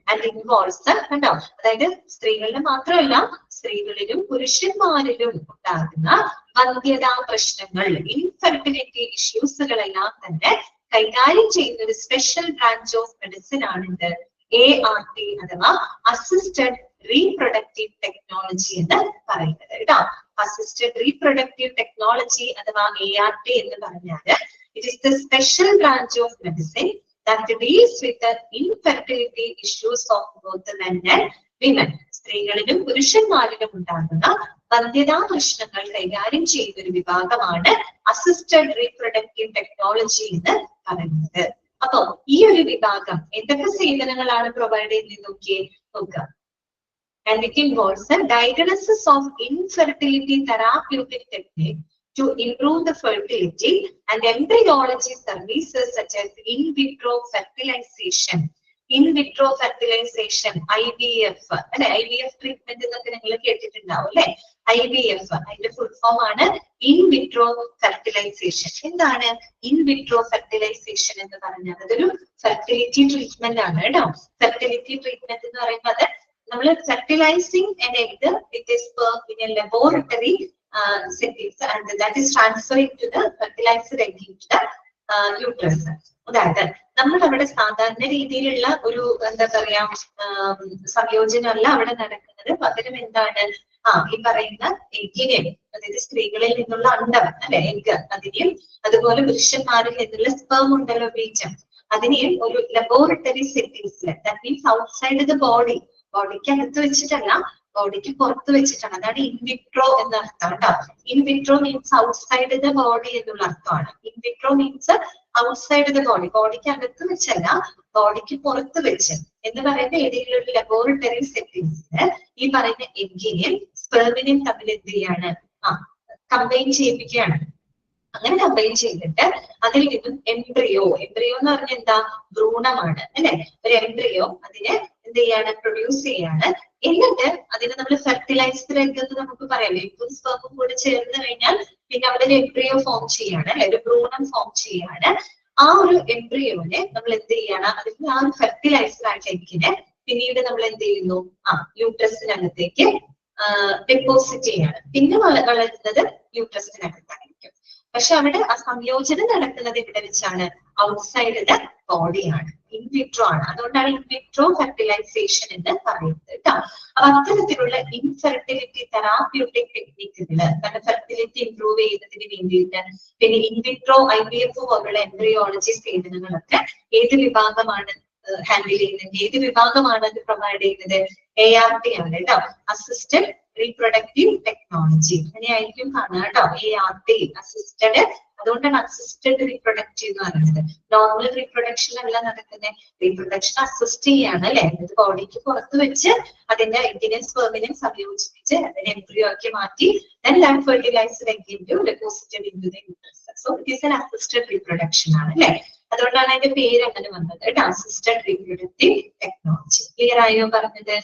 and involves the കണ്ടോ, അതായത് സ്ത്രീകളിൽ മാത്രമല്ല സ്ത്രീകളിലും പുരുഷന്മാരിലും ഉണ്ടാകുന്ന വന്ധ്യതാ പ്രശ്നങ്ങൾ, ഇൻഫെർട്ടിലിറ്റി ഇഷ്യൂസുകളെല്ലാം തന്നെ കൈകാര്യം ചെയ്യുന്ന ഒരു സ്പെഷ്യൽ ബ്രാഞ്ച് ഓഫ് മെഡിസിൻ ആണിത് ART അഥവാ അസിസ്റ്റഡ് റീപ്രൊഡക്റ്റീവ് ടെക്നോളജി എന്ന് പറയുന്നത് കേട്ടോ. അസിസ്റ്റഡ് റീപ്രൊഡക്റ്റീവ് ടെക്നോളജി അഥവാ ART എന്ന് പറഞ്ഞാൽ it is the special branch of medicine that deals with the infertility issues of both the men and women. സ്ത്രീകളിലും പുരുഷന്മാരിലും ഉണ്ടാകുന്ന വന്ധ്യതാ പ്രശ്നങ്ങൾ കൈകാര്യം ചെയ്യുന്ന ഒരു വിഭാഗമാണ് അസിസ്റ്റഡ് റീപ്രൊഡക്റ്റീവ് ടെക്നോളജി എന്ന് പറയുന്നത്. അപ്പൊ ഈ ഒരു വിഭാഗം എന്തൊക്കെ സേവനങ്ങളാണ് പ്രൊവൈഡ് ചെയ്യുന്നത് നോക്കുക. And it involves the diagnosis of infertility therapeutic technique to improve the fertility and embryology services such as in vitro fertilization. In vitro fertilization, IVF അല്ലെ, IVF ട്രീറ്റ്മെന്റ് എന്നൊക്കെ നിങ്ങൾ കേട്ടിട്ടുണ്ടാവും അല്ലെ. IVF അതിന്റെ ഫുൾ ഫോം ആണ് ഇൻ വിട്രോ ഫെർട്ടിലൈസേഷൻ. എന്താണ് ഇൻ വിട്രോ ഫെർട്ടിലൈസേഷൻ എന്ന് പറഞ്ഞാൽ? അതൊരു ഫെർട്ടിലിറ്റി ട്രീറ്റ്മെന്റ് ആണ് കേട്ടോ. ഫെർട്ടിലിറ്റി ട്രീറ്റ്മെന്റ് എന്ന് പറയുമ്പോൾ അത് നമ്മൾ fertilising an egg with a sperm in a laboratory settings and that is transferring to the fertilizer egg into the uterus. അതായത് നമ്മൾ അവിടെ സാധാരണ രീതിയിലുള്ള ഒരു എന്താ പറയാ സംയോജനമല്ല അവിടെ നടക്കുന്നത്. പകരം എന്താണ് ഈ പറയുന്ന എഗ്ഗിനെ, അതായത് സ്ത്രീകളിൽ നിന്നുള്ള അണ്ഡം അല്ലെ എഗ്ഗ്, അതിനെയും അതുപോലെ പുരുഷന്മാരിൽ നിന്നുള്ള സ്പേം ഉണ്ടല്ലോ ബീജം, അതിനെയും ഒരു ലബോറട്ടറി സെറ്റിംഗ്സിൽ, that means outside the body, ബോഡിക്ക് അകത്ത് വെച്ചിട്ടല്ല ബോഡിക്ക് പുറത്ത് വെച്ചിട്ടാണ്. അതാണ് ഇൻവിട്രോ എന്ന അർത്ഥം കേട്ടോ. In vitro means outside the body എന്നുള്ള അർത്ഥമാണ്. In vitro means outside the body, ബോഡിക്ക് അകത്ത് വെച്ചല്ല ബോഡിക്ക് പുറത്ത് വെച്ച് എന്ന് പറയുന്ന ഏതെങ്കിലും ഒരു ലബോറട്ടറി സെറ്റിംഗ്സില് ഈ പറയുന്ന എഗ്ഗിനെയും സ്പെർമിനെയും തമ്മിൽ എന്ത് ചെയ്യാണ്, കമ്പൈൻ ചെയ്യിപ്പിക്കുകയാണ്. അങ്ങനെ കമ്പൈൻ ചെയ്തിട്ട് അതിൽ നിന്നും എംബ്രിയോ, എംബ്രിയോ എന്ന് പറഞ്ഞാൽ എന്താ, ഭ്രൂണമാണ് അല്ലെ, ഒരു എംബ്രിയോ അതിനെ എന്ത് ചെയ്യാണ്, പ്രൊഡ്യൂസ് ചെയ്യാണ്. എന്നിട്ട് അതിനെ നമ്മൾ ഫെർട്ടിലൈസ്ഡ് എഗ് എന്ന് നമുക്ക് പറയാം. എഗ്ഗും സ്പെർമും കൂടെ ചേർന്ന് കഴിഞ്ഞാൽ പിന്നെ അവിടെ ഒരു എംബ്രിയോ ഫോം ചെയ്യാണ് അല്ലെ, ഒരു ഭ്രൂണം ഫോം ചെയ്യാണ്. ആ ഒരു എംബ്രിയോനെ നമ്മൾ എന്ത് ചെയ്യാണ്, അതിന് ആ ഒരു ഫെർട്ടിലൈസ്ഡ് ആയിട്ട് എഗ്ഗിനെ പിന്നീട് നമ്മൾ എന്ത് ചെയ്യുന്നു, യൂട്രസിനകത്തേക്ക് ഡെപ്പോസിറ്റ് ചെയ്യാണ്. പിന്നെ വളരുന്നത് യൂട്രസിനകത്തായിരിക്കും. പക്ഷെ അവിടെ ആ സംയോജനം നടക്കുന്നത് ഇവിടെ വെച്ചാണ്, ഔട്ട്സൈഡ് ദ ബോഡിയാണ്, ഇൻവിട്രോ ആണ്. അതുകൊണ്ടാണ് ഇൻവിട്രോ ഫെർട്ടിലൈസേഷൻ എന്ന് പറയുന്നത് കേട്ടോ. അപ്പൊ അത്തരത്തിലുള്ള ഇൻഫെർട്ടിലിറ്റി തെറാപ്യൂട്ടിക് ടെക്നിക്കുകള്, കാരണം ഫെർട്ടിലിറ്റി ഇംപ്രൂവ് ചെയ്യുന്നതിന് വേണ്ടിയിട്ട്, പിന്നെ ഇൻവിട്രോ IVF പോലുള്ള എംബ്രിയോളജി സേവനങ്ങളൊക്കെ ഏത് വിഭാഗമാണ് ഹാൻഡിൽ ചെയ്യുന്നത്, ഏത് വിഭാഗമാണ് അത് പ്രൊവൈഡ് ചെയ്യുന്നത്, ART ആണ് കേട്ടോ, അസിസ്റ്റഡ് റീപ്രൊഡക്റ്റീവ് ടെക്നോളജി. അങ്ങനെയായിരിക്കും കാണുക കേട്ടോ, ART അസിസ്റ്റഡ്. അതുകൊണ്ടാണ് അസിസ്റ്റഡ് റീപ്രൊഡക്റ്റീവ് എന്ന് പറയുന്നത്. നോർമൽ റീപ്രൊഡക്ഷൻ അല്ല നടക്കുന്നത്, റീപ്രൊഡക്ഷൻ അസിസ്റ്റ് ചെയ്യാണ് അല്ലെ, അത് ബോഡിക്ക് പുറത്ത് വെച്ച് അതിന്റെ എഗ്ഗിനെയും സ്പെർമിനെയും സംയോജിപ്പിച്ച് അതിനെ എംബ്രിയോ ആക്കി മാറ്റി then that fertilized egg into deposited into the uterus. So it is an assisted reproduction ആണ് അല്ലെ. അതുകൊണ്ടാണ് അതിന്റെ പേര് അങ്ങനെ വന്നത് കേട്ടോ, അസിസ്റ്റഡ് റീപ്രൊഡക്റ്റീവ് ടെക്നോളജി. ക്ലിയർ ആയോ പറഞ്ഞത്?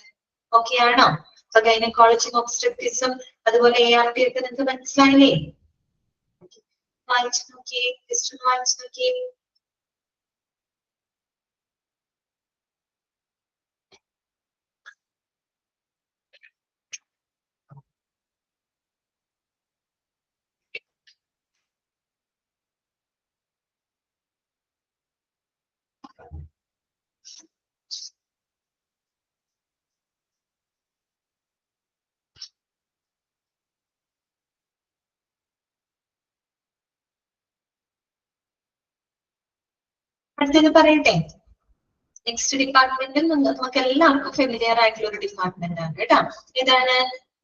ഓക്കെ ആണോ? അപ്പൊ ഗൈനക്കോളജിയും ഒബ്സ്റ്റെട്രിക്സും അതുപോലെ ART ഒക്കെ നിങ്ങൾക്ക് മനസ്സിലായില്ലേ? വായിച്ചു നോക്കിയേ, ജസ്റ്റ് ഒന്ന് വായിച്ചു നോക്കിയേ. അടുത്തത് പറയട്ടെ. നെക്സ്റ്റ് ഡിപ്പാർട്ട്മെന്റും നമുക്ക് എല്ലാവർക്കും ഫെമിലിയർ ആയിട്ടുള്ള ഒരു ഡിപ്പാർട്ട്മെന്റ് ആണ് കേട്ടോ. ഇതാണ്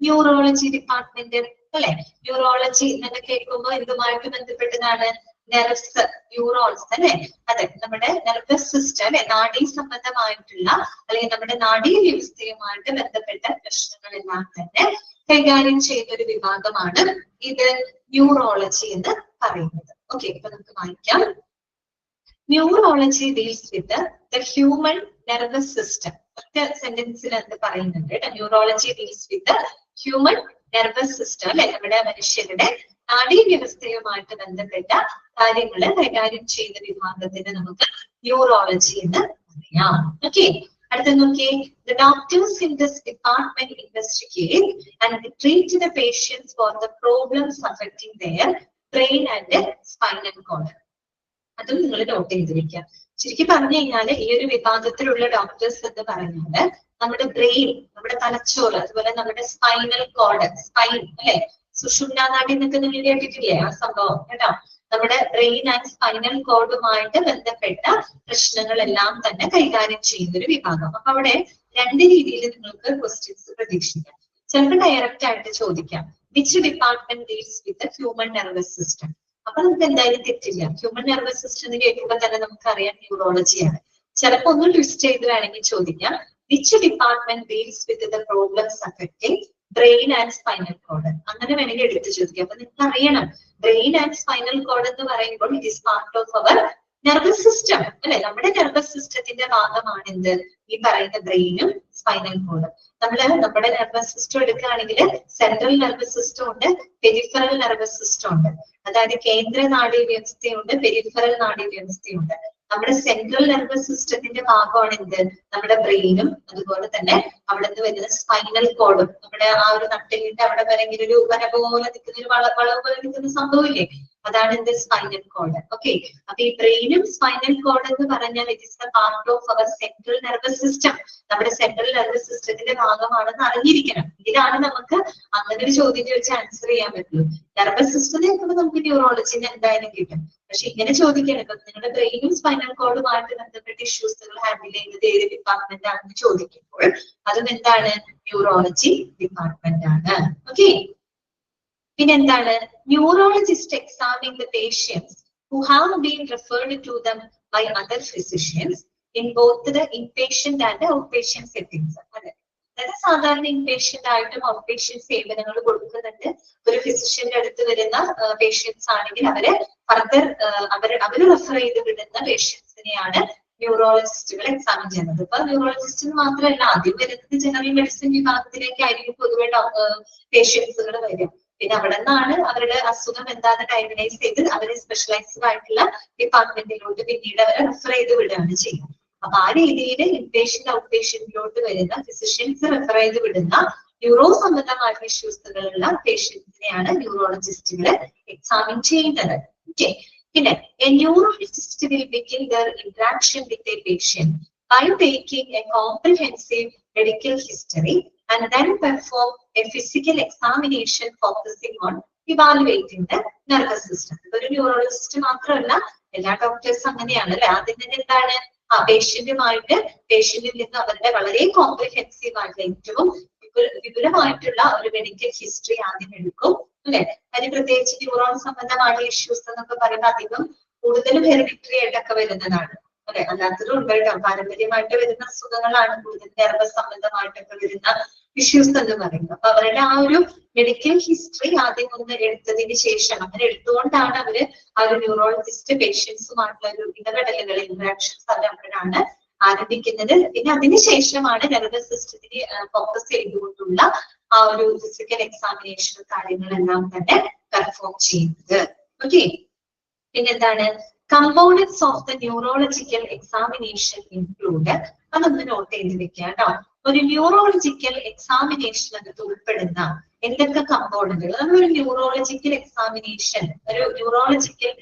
ന്യൂറോളജി ഡിപ്പാർട്ട്മെന്റ് അല്ലെ. ന്യൂറോളജി എന്നൊക്കെ കേൾക്കുമ്പോൾ എന്തുമായിട്ട് ബന്ധപ്പെട്ടതാണ്, നെർവ്സ്, ന്യൂറോൺസ് അല്ലെ. അതെ, നമ്മുടെ നെർവസ് സിസ്റ്റം അല്ലെ, നാഡീ സംബന്ധമായിട്ടുള്ള അല്ലെങ്കിൽ നമ്മുടെ നാഡീ വ്യവസ്ഥയുമായിട്ട് ബന്ധപ്പെട്ട പ്രശ്നങ്ങളെല്ലാം തന്നെ കൈകാര്യം ചെയ്യുന്ന ഒരു വിഭാഗമാണ് ഇത് ന്യൂറോളജി എന്ന് പറയുന്നത്. ഓക്കെ, ഇപ്പൊ നമുക്ക് വായിക്കാം. Neurology deals with the human nervous system. ഒറ്റ സെന്റൻസിൽ അത് പറയുന്നുണ്ട്. Neurology deals with the human nervous system അല്ലെ, നമ്മുടെ മനുഷ്യരുടെ നാഡീ വ്യവസ്ഥയുമായിട്ട് ബന്ധപ്പെട്ട കാര്യങ്ങള് കൈകാര്യം ചെയ്യുന്ന വിഭാഗത്തിന് നമുക്ക് ന്യൂറോളജി എന്ന് പറയാം. ഓക്കെ, അടുത്ത നോക്കിയേ. The doctors in this department investigate and treat the patients for the problems affecting their brain and spinal cord. അതും നിങ്ങൾ നോട്ട് ചെയ്ത് വെക്കാം. ശരിക്കും പറഞ്ഞു കഴിഞ്ഞാല് ഈ ഒരു വിഭാഗത്തിലുള്ള ഡോക്ടേഴ്സ് എന്ന് പറഞ്ഞാല് നമ്മുടെ ബ്രെയിൻ, നമ്മുടെ തലച്ചോറ്, അതുപോലെ നമ്മുടെ സ്പൈനൽ കോഡ്, സ്പൈൻ അല്ലെ, സുഷുമ്നാ നാഡി എന്നൊക്കെ നിങ്ങൾ കേട്ടിട്ടില്ലേ ആ സംഭവം കേട്ടോ. നമ്മുടെ ബ്രെയിൻ ആൻഡ് സ്പൈനൽ കോഡുമായിട്ട് ബന്ധപ്പെട്ട പ്രശ്നങ്ങളെല്ലാം തന്നെ കൈകാര്യം ചെയ്യുന്ന ഒരു വിഭാഗം. അപ്പൊ അവിടെ രണ്ട് രീതിയിൽ നിങ്ങൾക്ക് ക്വസ്റ്റ്യൻസ് പ്രതീക്ഷിക്കാം. ചിലപ്പോൾ ഡയറക്റ്റ് ആയിട്ട് ചോദിക്കാം, which department deals with human nervous system. അപ്പൊ നമുക്ക് എന്തായാലും തെറ്റില്ല. ഹ്യൂമൻ നെർവസ് സിസ്റ്റം എന്ന് കേൾക്കുമ്പോൾ തന്നെ നമുക്കറിയാം ന്യൂറോളജിയാണ്. ചിലപ്പോ ഒന്ന് ട്വിസ്റ്റ് ചെയ്ത് വേണമെങ്കിൽ ചോദിക്കാം, which department deals with the problems affecting brain and spinal cord. അങ്ങനെ വേണമെങ്കിൽ എടുത്ത് ചോദിക്കാം. അപ്പൊ നിങ്ങൾക്ക് അറിയണം, ബ്രെയിൻ ആൻഡ് സ്പൈനൽ കോഡ് എന്ന് പറയുമ്പോൾ it is part of our nervous system അല്ലെ. നമ്മുടെ നെർവസ് സിസ്റ്റത്തിന്റെ ഭാഗമാണ് എന്ത്, ഈ പറയുന്ന ബ്രെയിനും സ്പൈനൽ കോഡ്. നമ്മുടെ നെർവസ് സിസ്റ്റം എടുക്കുകയാണെങ്കിൽ സെൻട്രൽ നെർവസ് സിസ്റ്റം ഉണ്ട്, പെരിഫറൽ നെർവസ് സിസ്റ്റം ഉണ്ട്. അതായത് കേന്ദ്ര നാഡീവ്യവസ്ഥയുണ്ട്, പെരിഫറൽ നാഡീവ്യവസ്ഥയുണ്ട്. നമ്മുടെ സെൻട്രൽ നെർവസ് സിസ്റ്റത്തിന്റെ ഭാഗമാണ് എന്ത്, നമ്മുടെ ബ്രെയിനും അതുപോലെ തന്നെ അവിടെ നിന്ന് വരുന്ന സ്പൈനൽ കോഡും. നമ്മുടെ ആ ഒരു നട്ടിലിന്റെ അവിടെ വരെ ഇങ്ങനെ ഒരു വര പോലെ നിൽക്കുന്ന ഒരു വളവ് പോലെ നിൽക്കുന്ന സംഭവമില്ലേ, അതാണ് എന്ത്, സ്പൈനൽ കോഡ്. ഓക്കെ, അപ്പൊ ഈ ബ്രെയിനും സ്പൈനൽ കോഡ് എന്ന് പറഞ്ഞാൽ it is the part of our central nervous system. നമ്മുടെ സെൻട്രൽ നെർവസ് സിസ്റ്റത്തിന്റെ ഭാഗമാണെന്ന് അറിഞ്ഞിരിക്കണം. ഇതിലാണ് നമുക്ക് അങ്ങനെ ഒരു ചോദ്യം ചോദിച്ച് ആൻസർ ചെയ്യാൻ പറ്റുള്ളൂ. നെർവസ് സിസ്റ്റം നോക്കുമ്പോൾ നമുക്ക് ന്യൂറോളജിന് എന്തായാലും കിട്ടും. പക്ഷെ ഇങ്ങനെ ചോദിക്കണം, ഇപ്പൊ നിങ്ങളുടെ ബ്രെയിനും സ്പൈനൽ കോഡുമായിട്ട് ബന്ധപ്പെട്ട ഇഷ്യൂസുകൾ ഹാൻഡിൽ ചെയ്യുന്നത് ഏത് ഡിപ്പാർട്ട്മെന്റ് ആണെന്ന് ചോദിക്കുമ്പോൾ അതും എന്താണ്, ന്യൂറോളജി ഡിപ്പാർട്ട്മെന്റ് ആണ്. ഓക്കെ, പിന്നെന്താണ്, neurologist examining the patients who have been referred to them by other physicians in both the inpatient and the outpatient settings. അതായത് സാധാരണ ഇൻപേഷ്യന്റ് ആയിട്ടും ഔട്ട് പേഷ്യന്റ് സേവനങ്ങൾ കൊടുക്കുന്നുണ്ട്. ഒരു ഫിസിഷ്യന്റെ അടുത്ത് വരുന്ന പേഷ്യൻസ് ആണെങ്കിൽ അവര് ഫർദർ അവര് റെഫർ ചെയ്ത് വിടുന്ന പേഷ്യൻസിനെയാണ് ന്യൂറോളജിസ്റ്റുകൾ എക്സാമിൻ ചെയ്യുന്നത്. ഇപ്പൊ ന്യൂറോളജിസ്റ്റിന് മാത്രമല്ല, ആദ്യം വരുന്നത് ജനറൽ മെഡിസിൻ വിഭാഗത്തിലേക്കായിരിക്കും പൊതുവെ പേഷ്യൻസുകൾ വരിക. പിന്നെ അവിടെ നിന്നാണ് അവരുടെ അസുഖം എന്താന്ന് ഡയഗ്നൈസ് ചെയ്ത് അവരെ സ്പെഷ്യലൈസ്ഡ് ആയിട്ടുള്ള ഡിപ്പാർട്ട്മെന്റിലോട്ട് പിന്നീട് അവരെ റെഫർ ചെയ്ത് വിടുകയാണ് ചെയ്യുന്നത്. അപ്പൊ ആ രീതിയിൽ ഇൻപേഷ്യന്റ് ഔട്ട് പേഷ്യന്റിലോട്ട് വരുന്ന ഫിസിഷ്യൻസ് റെഫർ ചെയ്ത് വിടുന്ന ന്യൂറോ സംബന്ധമായിട്ടുള്ള ഇഷ്യൂസുകളുള്ള പേഷ്യൻസിനെയാണ് ന്യൂറോളജിസ്റ്റുകൾ എക്സാമിൻ ചെയ്യുന്നത്. ഓക്കെ, പിന്നെ a neurologist will begin their interaction with a patient by taking a comprehensive medical history and then perform a physical examination focusing on evaluating the nervous system. ഒരു ന്യൂറോളജിസ്റ്റ് മാത്രമല്ല, എല്ലാ ഡോക്ടേഴ്സും അങ്ങനെയാണ് അല്ലെ. ആദ്യം തന്നെ എന്താണ്, പേഷ്യന്റിൽ നിന്ന് അവരുടെ വളരെ കോംപ്രിഹെൻസീവ് ആയിട്ടുള്ള ഏറ്റവും വിപുലമായിട്ടുള്ള ഒരു മെഡിക്കൽ ഹിസ്റ്ററി ആദ്യം എടുക്കും അല്ലെ. അതിന് പ്രത്യേകിച്ച് ന്യൂറോൺ സംബന്ധമായിട്ടുള്ള ഇഷ്യൂസ് എന്നൊക്കെ പറയുമ്പോൾ അധികം കൂടുതലും ഹെറിഡിറ്ററി ആയിട്ടൊക്കെ വരുന്നതാണ് അല്ലെ. അല്ലാത്തതും ഉണ്ട് കേട്ടോ, പാരമ്പര്യമായിട്ട് വരുന്ന അസുഖങ്ങളാണ് കൂടുതൽ നെർവസ് സംബന്ധമായിട്ടൊക്കെ വരുന്ന ഇഷ്യൂസ് എന്ന് പറയുന്നത്. അപ്പൊ അവരുടെ ആ ഒരു മെഡിക്കൽ ഹിസ്റ്ററി ആദ്യം ഒന്ന് എടുത്തതിന് ശേഷം, അങ്ങനെ എടുത്തുകൊണ്ടാണ് അവര് ആ ഒരു ന്യൂറോളജിസ്റ്റ് പേഷ്യൻസുമായിട്ടുള്ള ഒരു ഇടപെടലുകൾ, ഇന്ററാക്ഷൻസ് അവരവിടെയാണ് ആരംഭിക്കുന്നത്. പിന്നെ അതിനുശേഷമാണ് നെർവസ് സിസ്റ്റത്തിന് ഫോക്കസ് ചെയ്തുകൊണ്ടുള്ള ആ ഒരു ഫിസിക്കൽ എക്സാമിനേഷൻ കാര്യങ്ങളെല്ലാം തന്നെ പെർഫോം ചെയ്യുന്നത്. ഓക്കെ, പിന്നെന്താണ്, components of the neurological examination include, അതൊന്ന് നോട്ട് ചെയ്ത് വെക്കുക കേട്ടോ. ഒരു ന്യൂറോളജിക്കൽ എക്സാമിനേഷൻ അകത്ത് ഉൾപ്പെടുന്ന എന്തൊക്കെ കമ്പോണന്റുകൾ, നമ്മളൊരു ന്യൂറോളജിക്കൽ എക്സാമിനേഷൻ, ഒരു ന്യൂറോളജിക്കൽ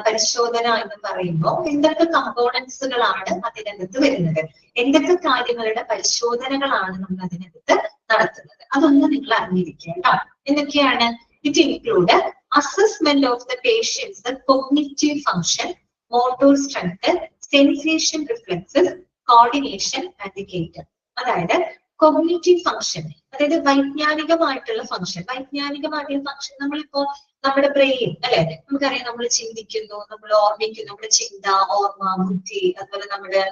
പരിശോധന എന്ന് പറയുമ്പോൾ എന്തൊക്കെ കമ്പോണൻസുകളാണ് അതിനകത്ത് വരുന്നത്, എന്തൊക്കെ കാര്യങ്ങളുടെ പരിശോധനകളാണ് നമ്മൾ അതിനകത്ത് നടത്തുന്നത്, അതൊന്ന് നിങ്ങൾ അറിഞ്ഞിരിക്കുക കേട്ടോ. എന്തൊക്കെയാണ്? It include assessment of the patient's cognitive function, motor strength, sensation reflexes, coordination and gait. അതായത് കോഗ്നിറ്റീവ് ഫംഗ്ഷൻ, അതായത് വൈജ്ഞാനികമായിട്ടുള്ള ഫംഗ്ഷൻ. വൈജ്ഞാനികമായിട്ടുള്ള ഫംഗ്ഷൻ നമ്മളിപ്പോ നമ്മുടെ ബ്രെയിൻ അല്ലെ, നമുക്കറിയാം, നമ്മൾ ചിന്തിക്കുന്നു, നമ്മൾ ഓർമ്മിക്കുന്നു, നമ്മുടെ ചിന്ത, ഓർമ്മ, ബുദ്ധി, അതുപോലെ നമ്മുടെ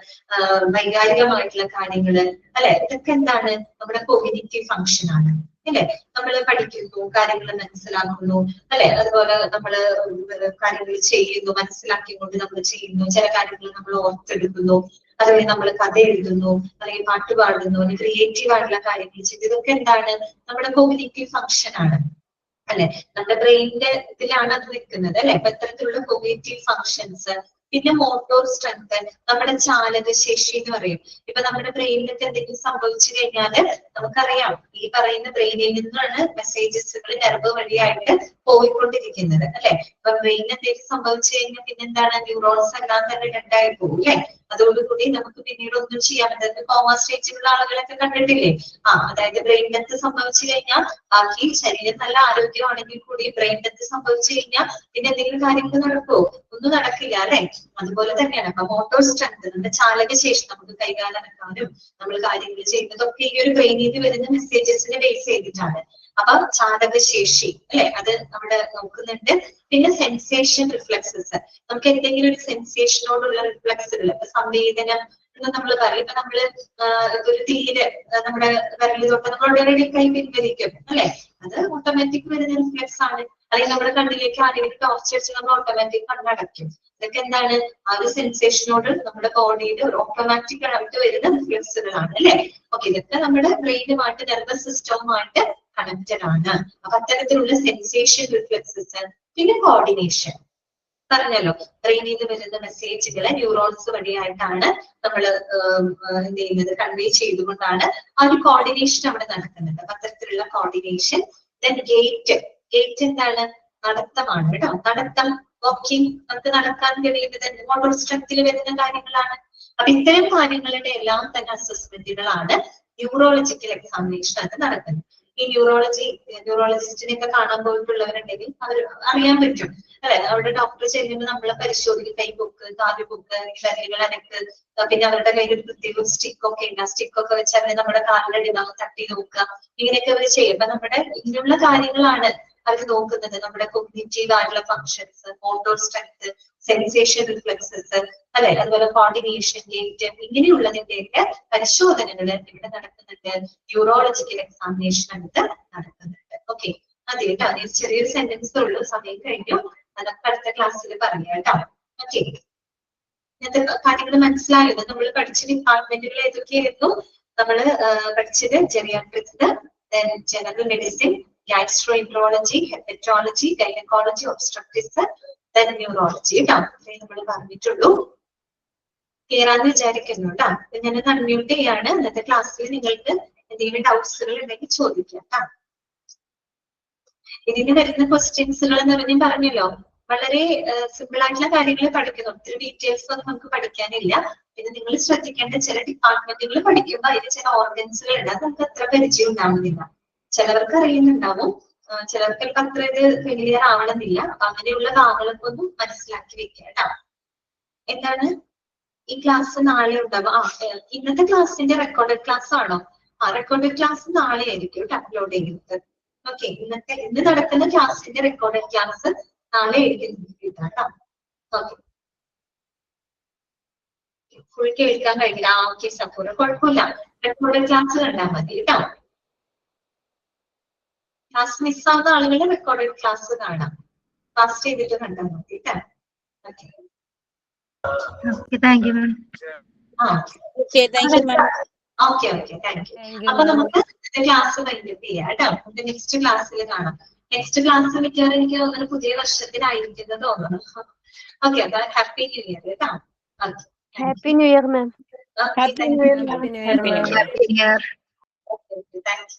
വൈകാരികമായിട്ടുള്ള കാര്യങ്ങള് അല്ലെ, ഇതൊക്കെ എന്താണ്, നമ്മുടെ കോഗ്നിറ്റീവ് ഫംഗ്ഷൻ ആണ് അല്ലെ. നമ്മൾ പഠിക്കുന്നു, കാര്യങ്ങൾ മനസ്സിലാക്കുന്നു അല്ലെ, അതുപോലെ നമ്മള് കാര്യങ്ങൾ ചെയ്യുന്നു, മനസ്സിലാക്കിക്കൊണ്ട് നമ്മൾ ചെയ്യുന്നു, ചില കാര്യങ്ങൾ നമ്മൾ ഓർത്തെടുക്കുന്നു, അതുവഴി നമ്മൾ കഥ എഴുതുന്നു, അല്ലെങ്കിൽ പാട്ട് പാടുന്നു, അല്ലെങ്കിൽ ക്രിയേറ്റീവ് ആയിട്ടുള്ള കാര്യങ്ങൾ ചെയ്തു. ഇതൊക്കെ എന്താണ്, നമ്മുടെ കോഗ്നിറ്റീവ് ഫംഗ്ഷൻ ആണ് അല്ലെ. നമ്മുടെ ബ്രെയിനിന്റെ ഇതിലാണ് അത് നിൽക്കുന്നത് അല്ലെ. അപ്പൊ ഇത്തരത്തിലുള്ള കോഗ്നിറ്റീവ് ഫംഗ്ഷൻസ്. പിന്നെ മോട്ടോർ സ്ട്രെങ്ത്, നമ്മുടെ ചാലകശേഷി എന്ന് പറയും. ഇപ്പൊ നമ്മുടെ ബ്രെയിനിലൊക്കെ എന്തെങ്കിലും സംഭവിച്ചു കഴിഞ്ഞാല് നമുക്കറിയാം, ഈ പറയുന്ന ബ്രെയിനിൽ നിന്നാണ് മെസ്സേജസുകൾ നെർവ് വഴിയായിട്ട് പോയിക്കൊണ്ടിരിക്കുന്നത് അല്ലെ. അപ്പൊ ബ്രെയിനിൽ എന്തെങ്കിലും സംഭവിച്ചു കഴിഞ്ഞാൽ പിന്നെന്താണ്, ന്യൂറോൺസ് എല്ലാം തന്നെ രണ്ടായി പോകും അല്ലെ. അതോടുകൂടി നമുക്ക് പിന്നീട് ഒന്നും ചെയ്യാൻ പറ്റാത്ത കോമ സ്റ്റേജിലുള്ള ആളുകളൊക്കെ കണ്ടിട്ടില്ലേ. അതായത് ബ്രെയിൻ ഡെത്ത് സംഭവിച്ചു കഴിഞ്ഞാൽ ബാക്കി ശരീരം നല്ല ആരോഗ്യമാണെങ്കിൽ കൂടി ബ്രെയിൻ ഡെത്ത് സംഭവിച്ചു കഴിഞ്ഞാൽ പിന്നെ എന്തെങ്കിലും കാര്യങ്ങൾ നടക്കുമോ? ഒന്നും നടക്കില്ല അല്ലെ. അതുപോലെ തന്നെയാണ് അപ്പൊ മോട്ടോർ സ്ട്രെങ്ത്, നമ്മുടെ ചാലകശേഷി, നമുക്ക് കൈകാലനക്കാനും നമ്മൾ കാര്യങ്ങൾ ചെയ്യുന്നതൊക്കെ ഈ ഒരു ബ്രെയിനിൽ നിന്ന് വരുന്ന മെസ്സേജസിനെ ബേസ് ചെയ്തിട്ടാണ്. അപ്പൊ ചാലകശേഷി അല്ലെ, അത് അവിടെ നോക്കുന്നുണ്ട്. പിന്നെ സെൻസേഷൻ റിഫ്ലക്സസ്, നമുക്ക് എന്തെങ്കിലും ഒരു സെൻസേഷനോടുള്ള റിഫ്ലക്സുകൾ, സംവേദനം എന്ന് നമ്മൾ പറയും. ഇപ്പൊ നമ്മള് ഒരു തീരെ നമ്മുടെ വിരൽ തൊട്ട് നമ്മൾ ഉടനടി കൈ പിൻവലിക്കും അല്ലെ, അത് ഓട്ടോമാറ്റിക് വരുന്ന റിഫ്ലക്സ് ആണ്. അല്ലെങ്കിൽ നമ്മുടെ കണ്ണിലേക്ക് ആരെങ്കിലും ടോർച്ച് അടിച്ച് നമ്മൾ ഓട്ടോമാറ്റിക് കണ്ണടയ്ക്കും. ഇതൊക്കെ എന്താണ്? ആ ഒരു സെൻസേഷനോട് നമ്മുടെ ബോഡിയിൽ ഒരു ഓട്ടോമാറ്റിക് ആയിട്ട് വരുന്ന റിഫ്ലക്സുകളാണ് അല്ലെ. ഓക്കെ, ഇതൊക്കെ നമ്മുടെ ബ്രെയിനുമായിട്ട് നെർവസ് സിസ്റ്റവുമായിട്ട് കണക്റ്റഡ് ആണ്. അപ്പൊ അത്തരത്തിലുള്ള സെൻസേഷൻ റിഫ്ലക്സസ്. പിന്നെ കോർഡിനേഷൻ പറഞ്ഞല്ലോ, ബ്രെയിനിൽ നിന്ന് വരുന്ന മെസ്സേജുകളെ ന്യൂറോൺസ് വഴിയായിട്ടാണ് നമ്മൾ എന്ത് ചെയ്യുന്നത്, കൺവേ ചെയ്തുകൊണ്ടാണ് ആ ഒരു കോർഡിനേഷൻ അവിടെ നടക്കുന്നത്. അപ്പൊ അത്തരത്തിലുള്ള കോർഡിനേഷൻ. ഗേറ്റ്. ഗേറ്റ് എന്താണ്? നടത്തമാണ് കേട്ടോ. നടത്തം, വാക്കിംഗ്, നമുക്ക് നടക്കാൻ കഴിയുന്നത് മോട്ടോർ സ്ട്രെങ്ത്തിൽ വരുന്ന കാര്യങ്ങളാണ്. അപ്പൊ ഇത്തരം കാര്യങ്ങളുടെ എല്ലാം തന്നെ അസസ്മെന്റുകളാണ് ന്യൂറോളജിക്കൽ എക്സാമിനേഷൻ അത് നടക്കുന്നത്. ഈ ന്യൂറോളജിസ്റ്റിനെയൊക്കെ കാണാൻ പോയിട്ടുള്ളവരുണ്ടെങ്കിൽ അവർ അറിയാൻ പറ്റും അല്ലെ. അവിടെ ഡോക്ടർ ചെല്ലുമ്പോൾ നമ്മളെ പരിശോധിക്കും. കൈ പൊക്ക്, കാല് പൊക്ക്, വിരലുകൾ അനക്ക്, പിന്നെ അവരുടെ കയ്യിൽ ഒരു പ്രത്യേക സ്റ്റിക്കൊക്കെ ഉണ്ട്. ആ സ്റ്റിക്കൊക്കെ വെച്ച് അവരെ നമ്മുടെ കാലിന്റെ ഇടം തട്ടി നോക്കുക. ഇങ്ങനെയൊക്കെ അവർ ചെയ്യും. അപ്പൊ നമ്മുടെ ഇങ്ങനെയുള്ള കാര്യങ്ങളാണ് അവർ നോക്കുന്നത്. നമ്മുടെ കോഗ്നിറ്റീവ് ആയിട്ടുള്ള functions, motor strength, sensation reflexes അല്ലെ, അതുപോലെ കോർഡിനേഷൻ, ഗേറ്റ്, ഇങ്ങനെയുള്ളതിന്റെയൊക്കെ പരിശോധനകൾ ഇവിടെ നടക്കുന്നുണ്ട്. ന്യൂറോളജിക്കൽ എക്സാമിനേഷൻ ആയിട്ട് നടക്കുന്നുണ്ട്. ഓക്കെ, അതെ കേട്ടോ. ചെറിയൊരു സെന്റൻസ് ഉള്ളൂ, സമയം കഴിഞ്ഞു. അതൊക്കെ അടുത്ത ക്ലാസ്സിൽ പറയാം കേട്ടോ. ഓക്കെ, ഇങ്ങനത്തെ കാര്യങ്ങൾ മനസ്സിലായോ? നമ്മൾ പഠിച്ച ഡിപ്പാർട്ട്മെന്റുകൾ ഏതൊക്കെയായിരുന്നു? നമ്മൾ പഠിച്ചത് geriatrics, general medicine, gastroenterology, hepatology, gynaecology, obstetrics, neurology കേട്ടോ. ഇത്രയും നമ്മൾ പറഞ്ഞിട്ടുള്ളൂ. ക്ലിയർ ആണെന്ന് വിചാരിക്കുന്നു കേട്ടോ. ഞാൻ അൺമ്യൂട്ട് ചെയ്യാണ്. ഇന്നത്തെ ക്ലാസ്സിൽ നിങ്ങൾക്ക് എന്തെങ്കിലും ഡൗട്ട്സുകൾ ഉണ്ടെങ്കിൽ ചോദിക്കാം കേട്ടോ. ഇതിന് വരുന്ന ക്വസ്റ്റ്യൻസുകൾ എന്ന് പറഞ്ഞാൽ പറഞ്ഞല്ലോ, വളരെ സിമ്പിൾ ആയിട്ടുള്ള കാര്യങ്ങൾ പഠിക്കുന്നു. ഒത്തിരി ഡീറ്റെയിൽസ് ഒന്നും നമുക്ക് പഠിക്കാനില്ല. പിന്നെ നിങ്ങൾ ശ്രദ്ധിക്കേണ്ട, ചില ഡിപ്പാർട്ട്മെന്റുകൾ പഠിക്കുമ്പോൾ അതിന് ചില ഓർഗൻസുകൾ ഉണ്ട്, അത് നമുക്ക് അത്ര പരിചയം ഉണ്ടാവുന്നില്ല. ചിലവർക്ക് അറിയുന്നുണ്ടാവും, ചിലർക്ക് അത്ര ഇത് ഫെമിലിയർ ആവണമെന്നില്ല. അപ്പൊ അങ്ങനെയുള്ള ഭാഗങ്ങളൊക്കെ ഒന്നും മനസ്സിലാക്കി വെക്കുക കേട്ടോ. എന്താണ് ഈ ക്ലാസ് നാളെ ഉണ്ടാവും? ഇന്നത്തെ ക്ലാസ്സിന്റെ റെക്കോർഡഡ് ക്ലാസ് ആണോ? റെക്കോർഡഡ് ക്ലാസ് നാളെ ആയിരിക്കും കേട്ടോ അപ്ലോഡ് ചെയ്യുന്നത്. ഓക്കെ, ഇന്ന് നടക്കുന്ന ക്ലാസ്സിന്റെ റെക്കോർഡഡ് ക്ലാസ് നാളെ എഴുതിട്ടാ. ഓക്കെ, ഫുൾ കേൾക്കാൻ കഴിയില്ല. ഓക്കെ സപ്പൂർ, കുഴപ്പമില്ല. റെക്കോർഡഡ് ക്ലാസ് കണ്ടാൽ മതി കേട്ടോ. ക്ലാസ് മിസ്സാവുന്ന ആളുകളുടെ റെക്കോർഡഡ് ക്ലാസ് കാണാം. ഫാസ്റ്റ് ചെയ്തിട്ട് കണ്ടാൽ മതി കേട്ടോ. Okay, thank you ma'am. Okay, thank you. അപ്പൊ നമുക്ക് ക്ലാസ് വൈൻഡപ്പ് ചെയ്യാം കേട്ടോ. നമുക്ക് നെക്സ്റ്റ് ക്ലാസ്സിൽ കാണാം. നെക്സ്റ്റ് ക്ലാസ് മിക്കവാറും എനിക്ക് തോന്നുന്നു പുതിയ വർഷത്തിലായിരിക്കും തോന്നുന്നു. ഓക്കെ, അപ്പൊ ഹാപ്പി ന്യൂ ഇയർ കേട്ടോ. Happy new year ma'am. Happy new year. Happy New Year. Thank you.